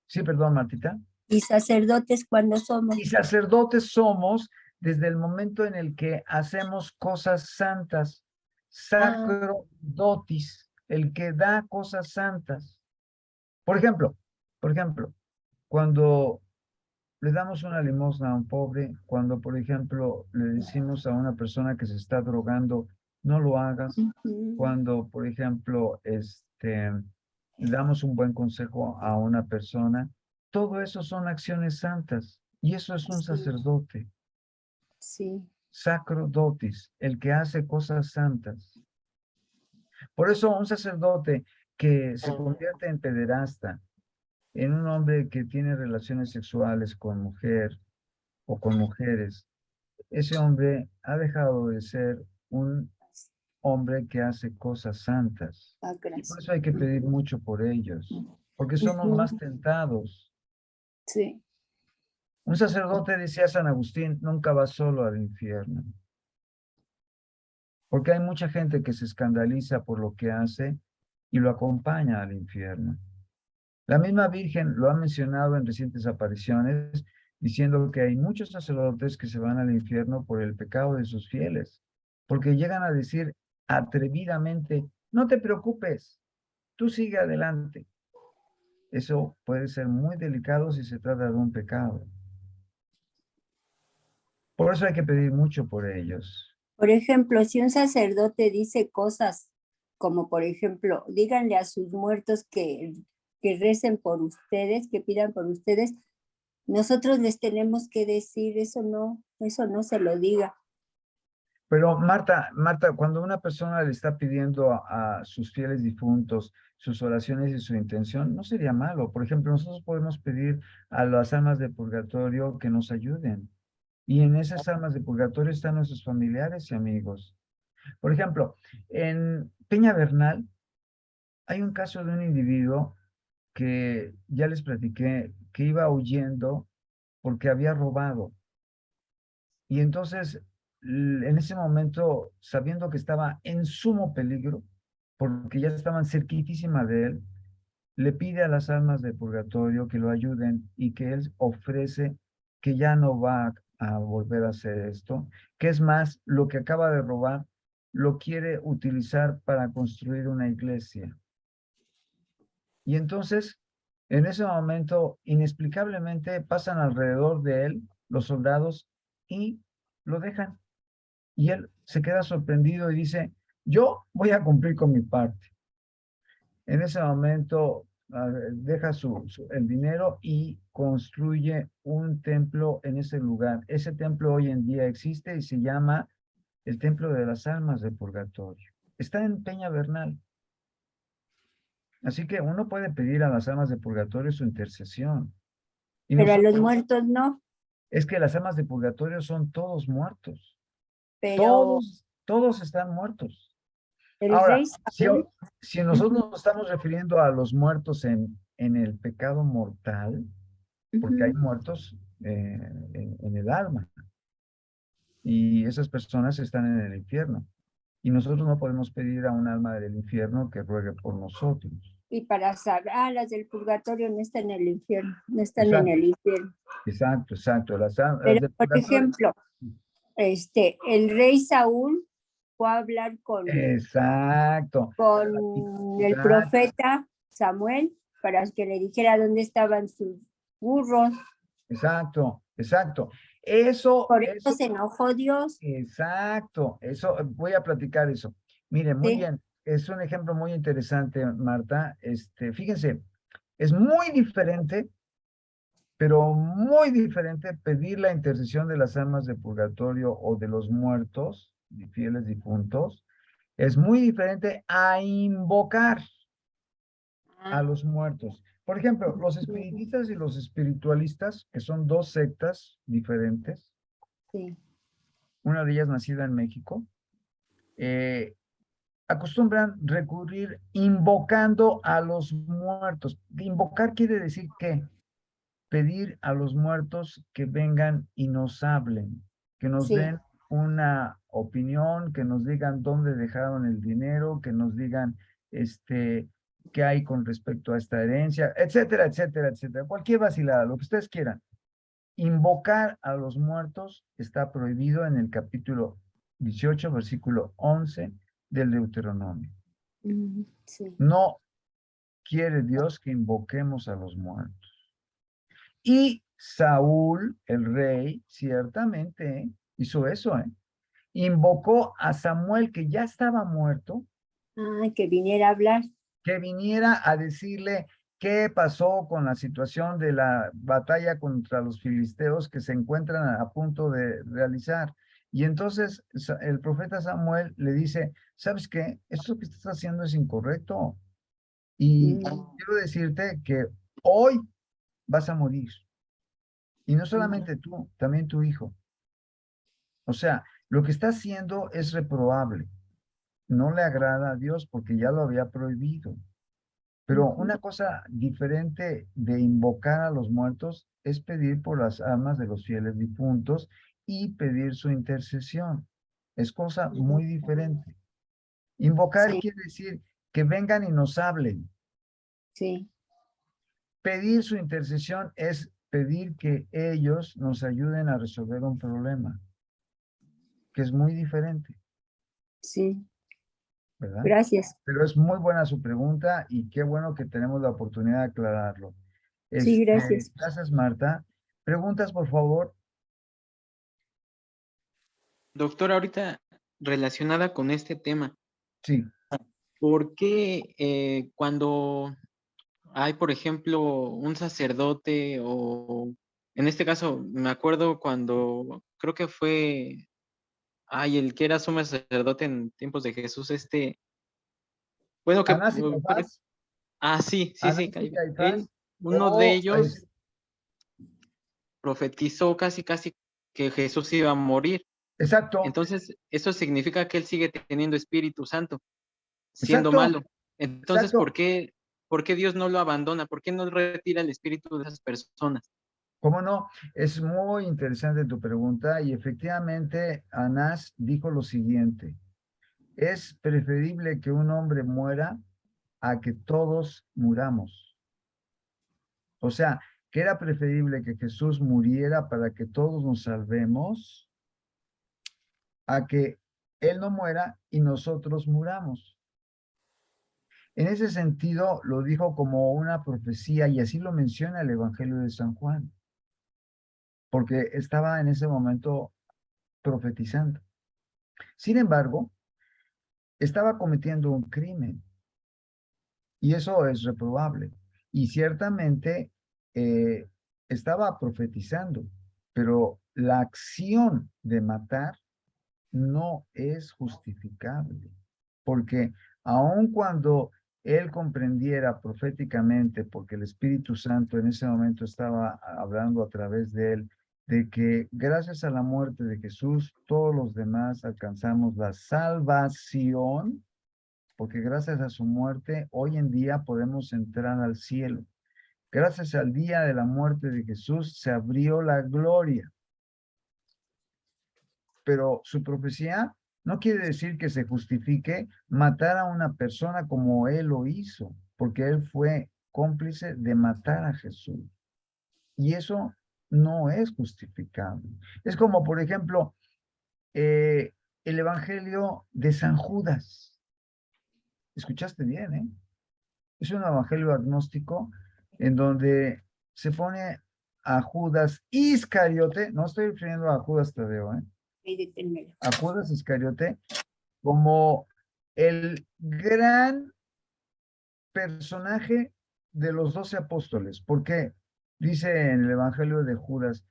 S1: sí, perdón, Martita.
S8: y sacerdotes cuando somos.
S1: Y sacerdotes somos desde el momento en el que hacemos cosas santas, sacerdotis, el que da cosas santas. Por ejemplo, cuando le damos una limosna a un pobre, cuando, por ejemplo, le decimos a una persona que se está drogando, no lo hagas, cuando, por ejemplo, le damos un buen consejo a una persona, todo eso son acciones santas y eso es un sacerdote,
S8: Sí.
S1: sacrodotis, el que hace cosas santas. Por eso un sacerdote que se convierte en pederasta, en un hombre que tiene relaciones sexuales con mujer o con mujeres, ese hombre ha dejado de ser un hombre que hace cosas santas.
S8: Ah,
S1: Y por
S8: gracias.
S1: eso hay que pedir mucho por ellos, porque somos más tentados.
S8: Sí.
S1: Un sacerdote, decía San Agustín, nunca va solo al infierno, porque hay mucha gente que se escandaliza por lo que hace y lo acompaña al infierno. La misma Virgen lo ha mencionado en recientes apariciones, diciendo que hay muchos sacerdotes que se van al infierno por el pecado de sus fieles, porque llegan a decir atrevidamente, no te preocupes, tú sigue adelante. Eso puede ser muy delicado si se trata de un pecado. Por eso hay que pedir mucho por ellos.
S8: Por ejemplo, si un sacerdote dice cosas como por ejemplo, díganle a sus muertos que recen por ustedes, que pidan por ustedes. Nosotros les tenemos que decir, eso no se lo diga.
S1: Pero Marta, cuando una persona le está pidiendo a sus fieles difuntos sus oraciones y su intención, no sería malo. Por ejemplo, nosotros podemos pedir a las almas de purgatorio que nos ayuden. Y en esas almas de purgatorio están nuestros familiares y amigos. Por ejemplo, en Peña Bernal hay un caso de un individuo que ya les platiqué que iba huyendo porque había robado. Y entonces, en ese momento, sabiendo que estaba en sumo peligro, porque ya estaban cerquitísima de él, le pide a las almas de purgatorio que lo ayuden y que él ofrece que ya no va a volver a hacer esto, que es más, lo que acaba de robar lo quiere utilizar para construir una iglesia. Y entonces, en ese momento, inexplicablemente pasan alrededor de él los soldados y lo dejan. Y él se queda sorprendido y dice, yo voy a cumplir con mi parte. En ese momento deja el dinero y construye un templo en ese lugar. Ese templo hoy en día existe y se llama el Templo de las Almas de Purgatorio. Está en Peña Bernal. Así que uno puede pedir a las almas de purgatorio su intercesión. Y
S8: Pero a los
S1: nosotros,
S8: muertos no,
S1: es que las almas de purgatorio son todos muertos.
S8: pero
S1: Todos están muertos.
S8: el
S1: Ahora,
S8: rey Saúl,
S1: si nosotros nos estamos refiriendo a los muertos en el pecado mortal, porque hay muertos en el alma, y esas personas están en el infierno. Y nosotros no podemos pedir a un alma del infierno que ruegue por nosotros.
S8: y para saber, las del purgatorio no están en el infierno, no están en
S1: Exacto.
S8: el infierno.
S1: Exacto. Las
S8: Pero,
S1: del
S8: por
S1: purgatorio.
S8: ejemplo, el rey Saúl fue a hablar con
S1: Exacto.
S8: el profeta Samuel para que le dijera dónde estaban sus burros.
S1: Exacto.
S8: Por eso se enojó Dios.
S1: Exacto. Eso, voy a platicar eso. Mire, muy
S8: Sí.
S1: bien. Es un ejemplo muy interesante, Marta. Fíjense, es muy diferente, pero muy diferente pedir la intercesión de las almas de purgatorio o de los muertos, fieles difuntos. Es muy diferente a invocar a los muertos. Por ejemplo, los espiritistas y los espiritualistas, que son dos sectas diferentes,
S8: Sí.
S1: una de ellas nacida en México, acostumbran recurrir invocando a los muertos. Invocar quiere decir que pedir a los muertos que vengan y nos hablen, que nos
S8: Sí.
S1: den una opinión, que nos digan dónde dejaron el dinero, que nos digan qué hay con respecto a esta herencia, etcétera, etcétera, etcétera. Cualquier vacilada, lo que ustedes quieran. Invocar a los muertos está prohibido en el capítulo 18, versículo 11 del Deuteronomio.
S8: Sí.
S1: No quiere Dios que invoquemos a los muertos. Y Saúl, el rey, ciertamente hizo eso, invocó a Samuel, que ya estaba muerto,
S8: Que viniera a hablar.
S1: que viniera a decirle qué pasó con la situación de la batalla contra los filisteos que se encuentran a punto de realizar. Y entonces el profeta Samuel le dice, ¿sabes qué? Esto que estás haciendo es incorrecto. Y quiero decirte que hoy vas a morir. Y no solamente tú, también tu hijo. O sea, lo que está haciendo es reprobable. No le agrada a Dios porque ya lo había prohibido. Pero una cosa diferente de invocar a los muertos es pedir por las almas de los fieles difuntos y pedir su intercesión. Es cosa muy diferente. Invocar
S8: Sí.
S1: quiere decir que vengan y nos hablen.
S8: Sí.
S1: Pedir su intercesión es pedir que ellos nos ayuden a resolver un problema, que es muy diferente,
S8: Sí.
S1: ¿verdad?
S8: Gracias.
S1: Pero es muy buena su pregunta y qué bueno que tenemos la oportunidad de aclararlo.
S8: Sí, gracias.
S1: Gracias, Marta. Preguntas, por favor.
S7: Doctor, ahorita relacionada con este tema,
S1: Sí.
S7: ¿por qué cuando hay, por ejemplo, un sacerdote o en este caso, me acuerdo cuando creo que fue, el que era sumo sacerdote en tiempos de Jesús, bueno,
S1: Anás y Caifás,
S7: sí,
S1: Anás y
S7: él,
S1: Caifás,
S7: uno de
S1: o
S7: ellos profetizó casi, casi que Jesús iba a morir.
S1: exacto,
S7: Entonces, eso significa que él sigue teniendo Espíritu Santo, siendo
S1: exacto,
S7: malo. Entonces,
S1: exacto.
S7: ¿por qué Dios no lo abandona? ¿Por qué no retira el espíritu de esas personas?
S1: ¿Cómo no? Es muy interesante tu pregunta y efectivamente Anás dijo lo siguiente: es preferible que un hombre muera a que todos muramos. O sea, que era preferible que Jesús muriera para que todos nos salvemos a que Él no muera y nosotros muramos. En ese sentido, lo dijo como una profecía y así lo menciona el Evangelio de San Juan, porque estaba en ese momento profetizando. Sin embargo, estaba cometiendo un crimen y eso es reprobable. Y ciertamente eh, estaba profetizando, pero la acción de matar no es justificable, porque aun cuando él comprendiera proféticamente, porque el Espíritu Santo en ese momento estaba hablando a través de él, de que gracias a la muerte de Jesús, todos los demás alcanzamos la salvación, porque gracias a su muerte, hoy en día podemos entrar al cielo. Gracias al día de la muerte de Jesús se abrió la gloria. Pero su profecía no quiere decir que se justifique matar a una persona como él lo hizo, porque él fue cómplice de matar a Jesús. Y eso no es justificable. Es como, por ejemplo, el Evangelio de San Judas. Escuchaste bien, ¿eh? Es un evangelio agnóstico en donde se pone a Judas Iscariote, no estoy refiriendo a Judas Tadeo, ¿eh? A Judas Iscariote como el gran personaje de los 12 apóstoles, porque dice en el Evangelio de Judas: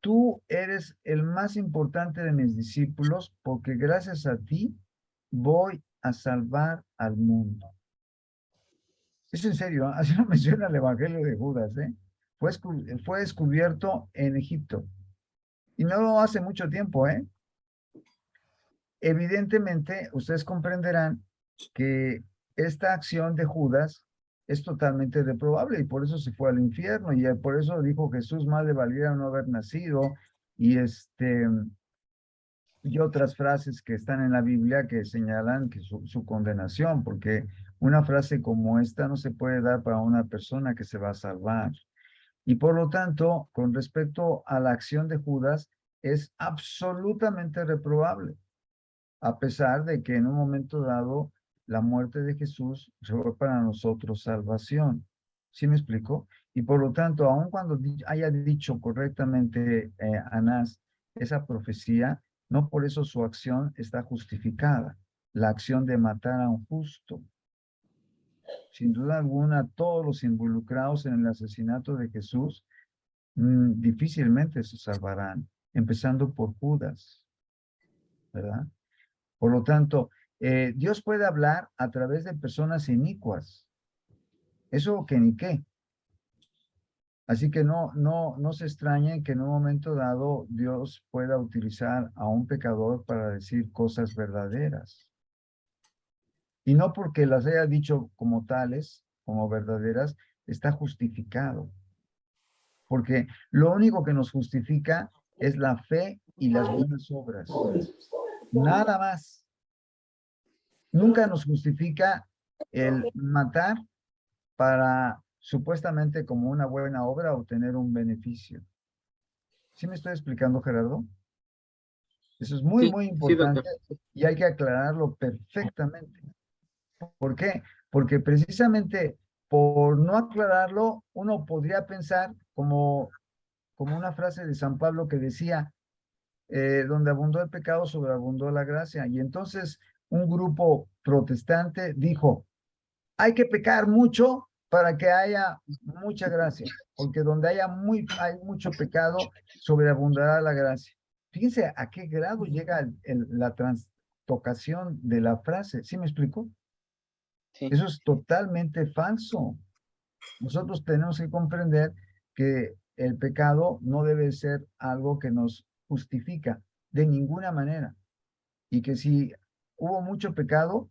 S1: tú eres el más importante de mis discípulos porque gracias a ti voy a salvar al mundo. Es en serio, así lo menciona el Evangelio de Judas, ¿eh? Fue descubierto en Egipto y no hace mucho tiempo, ¿eh? Evidentemente, ustedes comprenderán que esta acción de Judas es totalmente reprobable y por eso se fue al infierno y por eso dijo Jesús: más le valiera no haber nacido, y y otras frases que están en la Biblia que señalan que su condenación, porque una frase como esta no se puede dar para una persona que se va a salvar. Y por lo tanto, con respecto a la acción de Judas, es absolutamente reprobable, a pesar de que en un momento dado la muerte de Jesús fue para nosotros salvación. ¿Sí me explico? Y por lo tanto, aun cuando haya dicho correctamente Anás esa profecía, no por eso su acción está justificada. La acción de matar a un justo. Sin duda alguna, todos los involucrados en el asesinato de Jesús difícilmente se salvarán, empezando por Judas, ¿verdad? Por lo tanto, Dios puede hablar a través de personas inicuas. Eso que ni qué. Así que no se extrañen que en un momento dado Dios pueda utilizar a un pecador para decir cosas verdaderas. Y no porque las haya dicho como tales, como verdaderas, está justificado. Porque lo único que nos justifica es la fe y las buenas obras. Nada más. Nunca nos justifica el matar para supuestamente como una buena obra obtener un beneficio. ¿Sí me estoy explicando, Gerardo? Eso es muy,
S7: Sí,
S1: muy
S7: sí, doctor.
S1: importante y hay que aclararlo perfectamente. ¿Por qué? Porque precisamente por no aclararlo, uno podría pensar como una frase de San Pablo que decía: donde abundó el pecado, sobreabundó la gracia. Y entonces un grupo protestante dijo, hay que pecar mucho para que haya mucha gracia, porque donde hay mucho pecado, sobreabundará la gracia. Fíjense a qué grado llega la trastocación de la frase. ¿Sí me explico?
S7: Sí.
S1: Eso es totalmente falso. Nosotros tenemos que comprender que el pecado no debe ser algo que nos justifica de ninguna manera. Y que si hubo mucho pecado,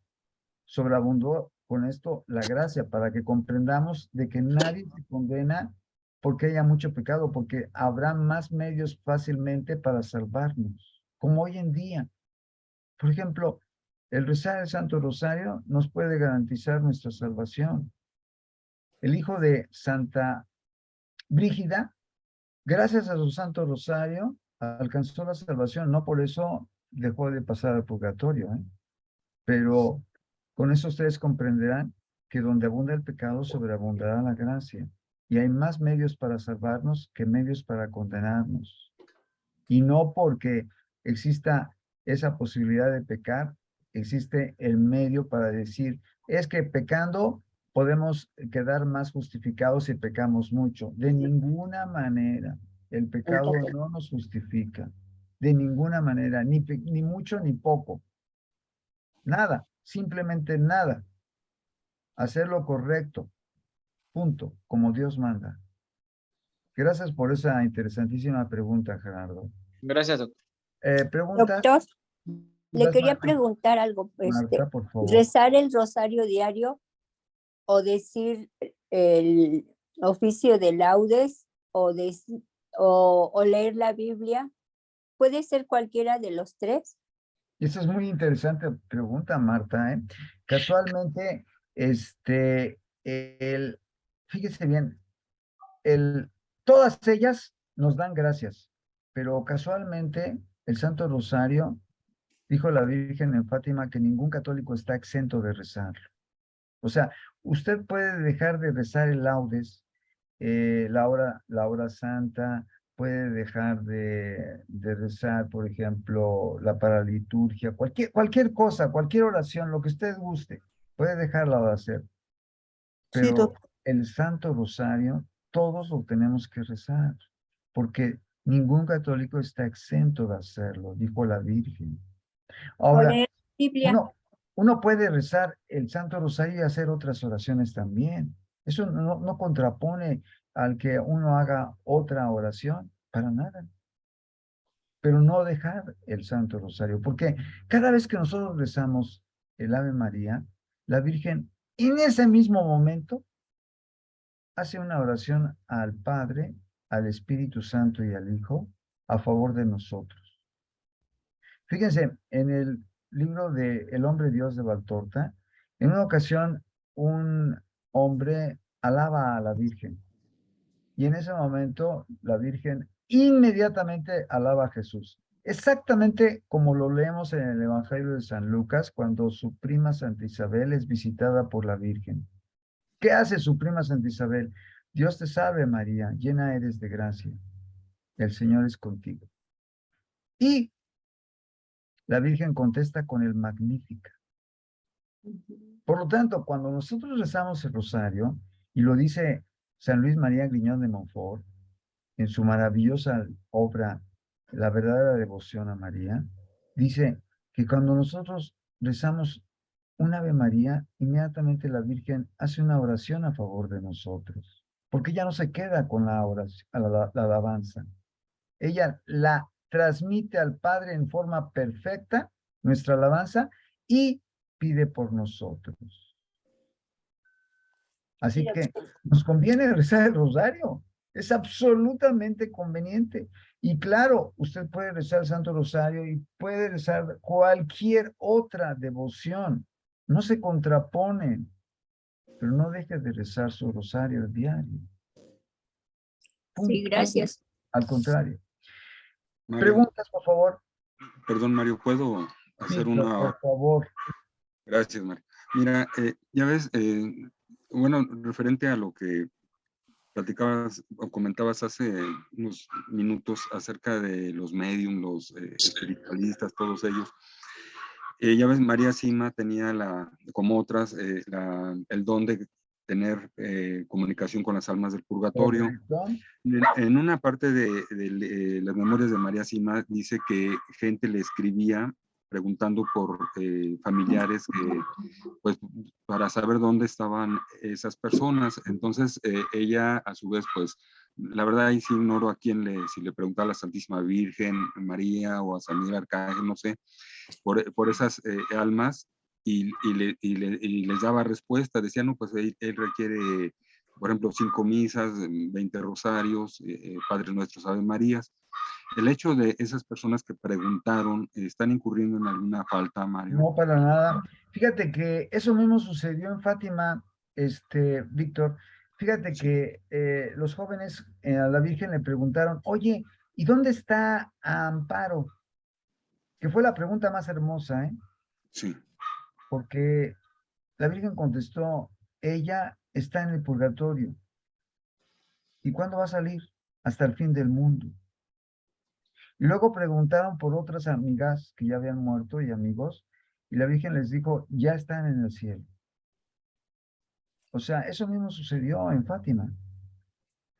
S1: sobreabundó con esto la gracia para que comprendamos de que nadie se condena porque haya mucho pecado, porque habrá más medios fácilmente para salvarnos, como hoy en día. Por ejemplo, el rezar el Santo Rosario nos puede garantizar nuestra salvación. El hijo de Santa Brígida, gracias a su Santo Rosario, alcanzó la salvación. No por eso dejó de pasar al purgatorio, ¿eh? Pero con eso ustedes comprenderán que donde abunda el pecado, sobreabundará la gracia. Y hay más medios para salvarnos que medios para condenarnos. Y no porque exista esa posibilidad de pecar, existe el medio para decir, es que pecando podemos quedar más justificados si pecamos mucho. De ninguna manera. El pecado no nos justifica. De ninguna manera, ni mucho ni poco. Nada, simplemente nada. Hacer lo correcto, punto, como Dios manda. Gracias por esa interesantísima pregunta, Gerardo.
S7: Gracias, doctor.
S1: ¿Preguntas?
S8: Doctor, le quería
S1: Marta,
S8: preguntar algo.
S1: Marta, por favor.
S8: ¿Rezar el rosario diario o decir el oficio de laudes o leer la Biblia? ¿Puede ser cualquiera de los tres?
S1: Esa es muy interesante pregunta, Marta, ¿eh? Casualmente, fíjese bien, todas ellas nos dan gracias, pero casualmente el Santo Rosario, dijo la Virgen en Fátima, que ningún católico está exento de rezar. O sea, usted puede dejar de rezar el laudes, la hora santa, puede dejar de rezar, por ejemplo, la paraliturgia, cualquier cosa, cualquier oración, lo que usted guste, puede dejarla de hacer.
S2: Sí,
S1: Pero
S2: doctor.
S1: el Santo Rosario, todos lo tenemos que rezar, porque ningún católico está exento de hacerlo, dijo la Virgen.
S8: ¿O
S1: Ahora,
S8: leer la Biblia?
S1: uno puede rezar el Santo Rosario y hacer otras oraciones también. Eso no contrapone al que uno haga otra oración, para nada. Pero no dejar el Santo Rosario, porque cada vez que nosotros rezamos el Ave María, la Virgen en ese mismo momento hace una oración al Padre, al Espíritu Santo y al Hijo a favor de nosotros. Fíjense, en el libro de El hombre Dios de Valtorta, en una ocasión un hombre alaba a la Virgen y en ese momento la Virgen inmediatamente alaba a Jesús. Exactamente como lo leemos en el Evangelio de San Lucas cuando su prima Santa Isabel es visitada por la Virgen. ¿Qué hace su prima Santa Isabel? Dios te salve María, llena eres de gracia. El Señor es contigo. Y la Virgen contesta con el Magnífica. Por lo tanto, cuando nosotros rezamos el rosario, y lo dice San Luis María Griñón de Montfort, en su maravillosa obra La verdadera devoción a María, dice que cuando nosotros rezamos un Ave María, inmediatamente la Virgen hace una oración a favor de nosotros, porque ella no se queda con la oración, la alabanza. Ella la transmite al Padre en forma perfecta, nuestra alabanza, y pide por nosotros. Así que nos conviene rezar el rosario. Es absolutamente conveniente. Y claro, usted puede rezar el Santo Rosario y puede rezar cualquier otra devoción. No se contraponen, pero no deje de rezar su rosario diario. Punto.
S8: Sí, gracias.
S1: Al contrario.
S5: Mario,
S1: Preguntas, por favor.
S5: perdón, Mario, ¿puedo hacer
S1: Sí,
S5: una?
S1: por favor.
S5: Gracias, Mario. Mira, ya ves, bueno, referente a lo que platicabas o comentabas hace unos minutos acerca de los medium, los espiritualistas, todos ellos. Ya ves, María Sima tenía como otras, el don de tener comunicación con las almas del purgatorio.
S1: Correcto.
S5: En una parte de las memorias de María Sima dice que gente le escribía preguntando por familiares que, pues, para saber dónde estaban esas personas. Entonces, ella, a su vez, pues, la verdad ahí sí ignoro a quién si le preguntaba a la Santísima Virgen, María o a San Miguel Arcángel, no sé, por esas almas, y les daba respuesta. Decía, no, pues él requiere, por ejemplo, 5 misas, 20 rosarios, Padre Nuestros, Ave Marías. El hecho de esas personas que preguntaron, ¿están incurriendo en alguna falta, Mario?
S1: No, para nada. Fíjate que eso mismo sucedió en Fátima, Víctor. Fíjate
S5: Sí,
S1: que los jóvenes a la Virgen le preguntaron, oye, ¿y dónde está Amparo? Que fue la pregunta más hermosa, ¿eh?
S5: sí.
S1: Porque la Virgen contestó, ella está en el purgatorio. ¿Y cuándo va a salir? Hasta el fin del mundo. Y luego preguntaron por otras amigas que ya habían muerto y amigos, y la Virgen les dijo, ya están en el cielo. O sea, eso mismo sucedió en Fátima.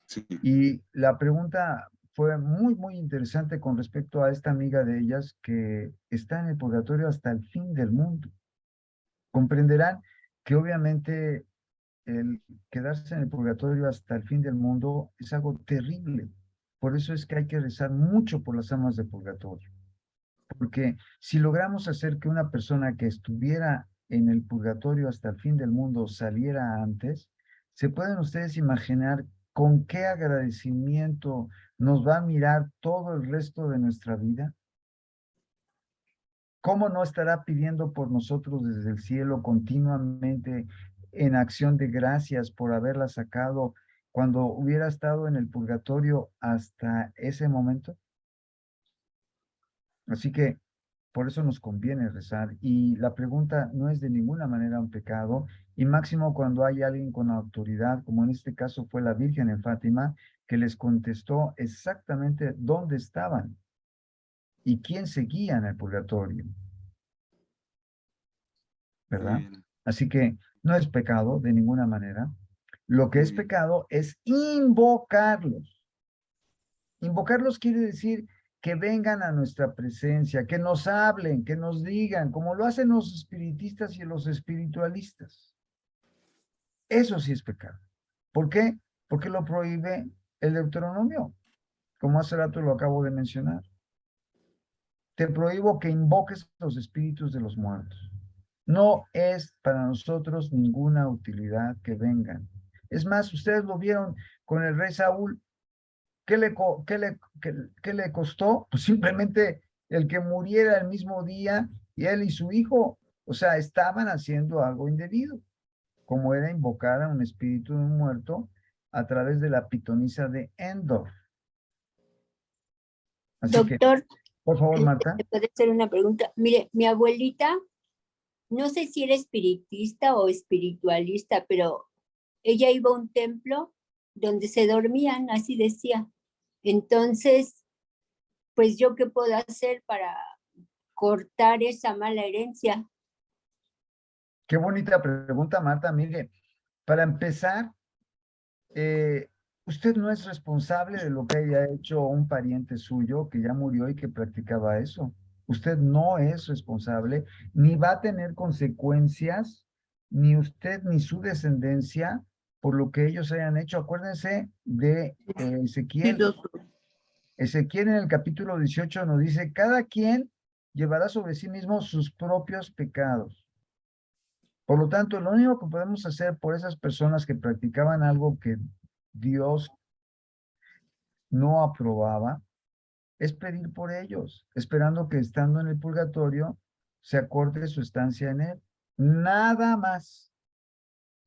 S5: Sí,
S1: Y la pregunta fue muy, muy interesante con respecto a esta amiga de ellas que está en el purgatorio hasta el fin del mundo. Comprenderán que obviamente el quedarse en el purgatorio hasta el fin del mundo es algo terrible. Por eso es que hay que rezar mucho por las almas del purgatorio. Porque si logramos hacer que una persona que estuviera en el purgatorio hasta el fin del mundo saliera antes, ¿se pueden ustedes imaginar con qué agradecimiento nos va a mirar todo el resto de nuestra vida? ¿Cómo no estará pidiendo por nosotros desde el cielo continuamente en acción de gracias por haberla sacado cuando hubiera estado en el purgatorio hasta ese momento? Así que por eso nos conviene rezar. Y la pregunta no es de ninguna manera un pecado, y máximo cuando hay alguien con autoridad, como en este caso fue la Virgen en Fátima, que les contestó exactamente dónde estaban y quién seguía en el purgatorio,
S5: muy
S1: ¿verdad?
S5: bien,
S1: Así que no es pecado de ninguna manera. Lo que
S5: muy
S1: es
S5: bien.
S1: pecado es invocarlos. Invocarlos quiere decir que vengan a nuestra presencia, que nos hablen, que nos digan, como lo hacen los espiritistas y los espiritualistas. Eso sí es pecado. ¿Por qué? Porque lo prohíbe el Deuteronomio, como hace rato lo acabo de mencionar. Te prohíbo que invoques los espíritus de los muertos. No es para nosotros ninguna utilidad que vengan. Es más, ustedes lo vieron con el rey Saúl. ¿Qué le costó? Pues simplemente el que muriera el mismo día y él y su hijo, o sea, estaban haciendo algo indebido, como era invocar a un espíritu de un muerto a través de la pitonisa de Endor. Así que,
S8: Doctor,
S1: por favor, Marta.
S8: ¿te puede hacer una pregunta? Mire, mi abuelita, no sé si era espiritista o espiritualista, pero ella iba a un templo donde se dormían, así decía. Entonces, pues yo qué puedo hacer para cortar esa mala herencia.
S1: Qué bonita pregunta, Marta. Mire, para empezar, usted no es responsable de lo que haya hecho un pariente suyo que ya murió y que practicaba eso. Usted no es responsable, ni va a tener consecuencias, ni usted ni su descendencia, por lo que ellos hayan hecho. Acuérdense de
S3: Sí,
S1: Ezequiel.
S3: doctor.
S1: Ezequiel en el capítulo 18 nos dice, cada quien llevará sobre sí mismo sus propios pecados. Por lo tanto, lo único que podemos hacer por esas personas que practicaban algo que Dios no aprobaba es pedir por ellos, esperando que estando en el purgatorio se acorte su estancia en él. Nada más.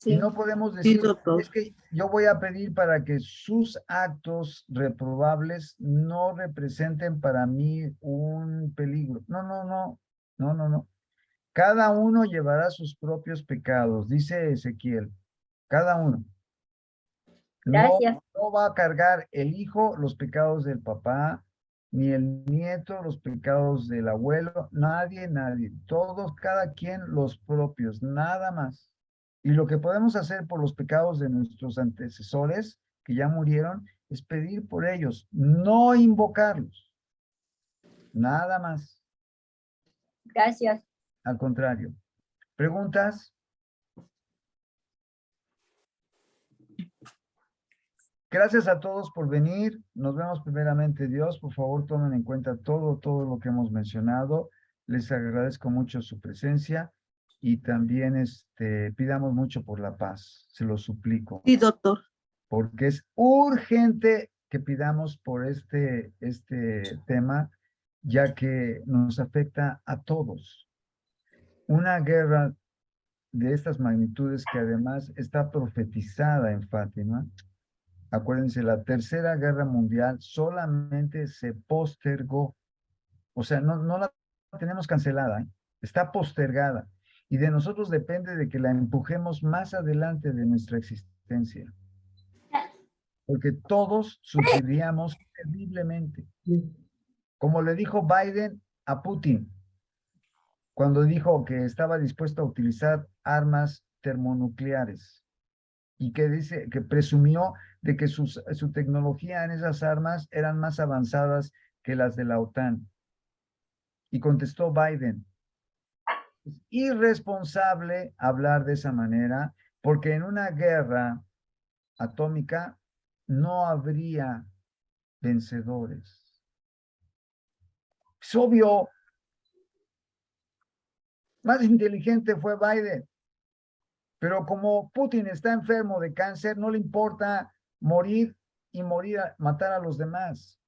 S1: Y
S3: Sí,
S1: no podemos
S3: sí,
S1: decir,
S3: doctor.
S1: es que yo voy a pedir para que sus actos reprobables no representen para mí un peligro. No, no, no, no, no, no. Cada uno llevará sus propios pecados, dice Ezequiel. Cada uno. No,
S8: Gracias.
S1: no va a cargar el hijo los pecados del papá, ni el nieto los pecados del abuelo, nadie, todos, cada quien los propios, nada más. Y lo que podemos hacer por los pecados de nuestros antecesores que ya murieron es pedir por ellos, no invocarlos, nada más.
S8: Gracias.
S1: Al contrario. ¿Preguntas? Gracias a todos por venir. Nos vemos primeramente Dios. Por favor, tomen en cuenta todo lo que hemos mencionado. Les agradezco mucho su presencia y también pidamos mucho por la paz. Se lo suplico.
S9: Sí, doctor.
S1: Porque es urgente que pidamos por este tema, ya que nos afecta a todos. Una guerra de estas magnitudes que además está profetizada en Fátima. Acuérdense, la Tercera Guerra Mundial solamente se postergó. O sea, no la tenemos cancelada, ¿eh? Está postergada. Y de nosotros depende de que la empujemos más adelante de nuestra existencia. Porque todos sufriríamos terriblemente. Como le dijo Biden a Putin, cuando dijo que estaba dispuesto a utilizar armas termonucleares y que presumió de que su tecnología en esas armas eran más avanzadas que las de la OTAN. Y contestó Biden: es irresponsable hablar de esa manera, porque en una guerra atómica no habría vencedores. Es obvio. Más inteligente fue Biden. Pero como Putin está enfermo de cáncer, no le importa morir y matar a los demás.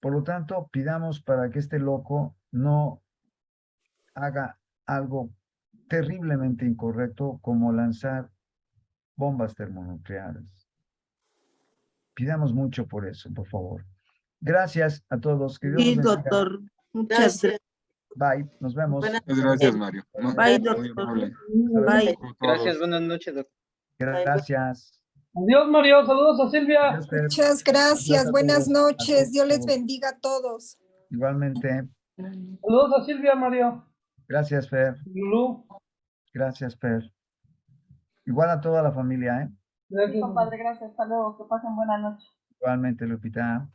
S1: Por lo tanto, pidamos para que este loco no haga algo terriblemente incorrecto como lanzar bombas termonucleares. Pidamos mucho por eso, por favor. Gracias a todos. Que Dios
S9: Sí,
S1: los bendiga.
S9: doctor. Muchas
S3: Gracias.
S9: gracias.
S1: Bye. Nos vemos.
S3: Buenas
S5: Gracias, Mario.
S9: Bye,
S5: Muy
S9: doctor.
S5: amable.
S9: Bye.
S7: Gracias, buenas noches, doctor.
S1: Gracias.
S4: Adiós, Mario. Saludos a Silvia.
S1: Adiós, Fer.
S10: Muchas
S1: Adiós
S10: gracias.
S1: a
S10: Buenas
S1: todos. A
S10: noches. Dios les
S1: todos.
S10: bendiga a todos.
S1: Igualmente.
S4: Saludos a Silvia, Mario.
S1: Gracias, Fer.
S4: Lulú.
S1: Gracias, Fer. Igual a toda la familia, ¿eh?
S6: Sí,
S4: Gracias.
S6: compadre, gracias. Hasta luego. Que pasen buena noche.
S1: Igualmente, Lupita.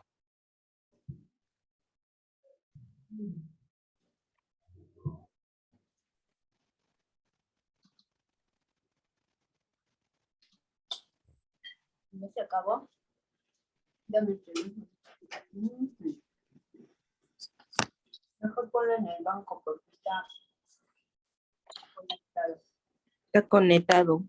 S8: ¿No se acabó? Dame el teléfono. Mejor ponlo en el banco porque está conectado.
S9: Está conectado.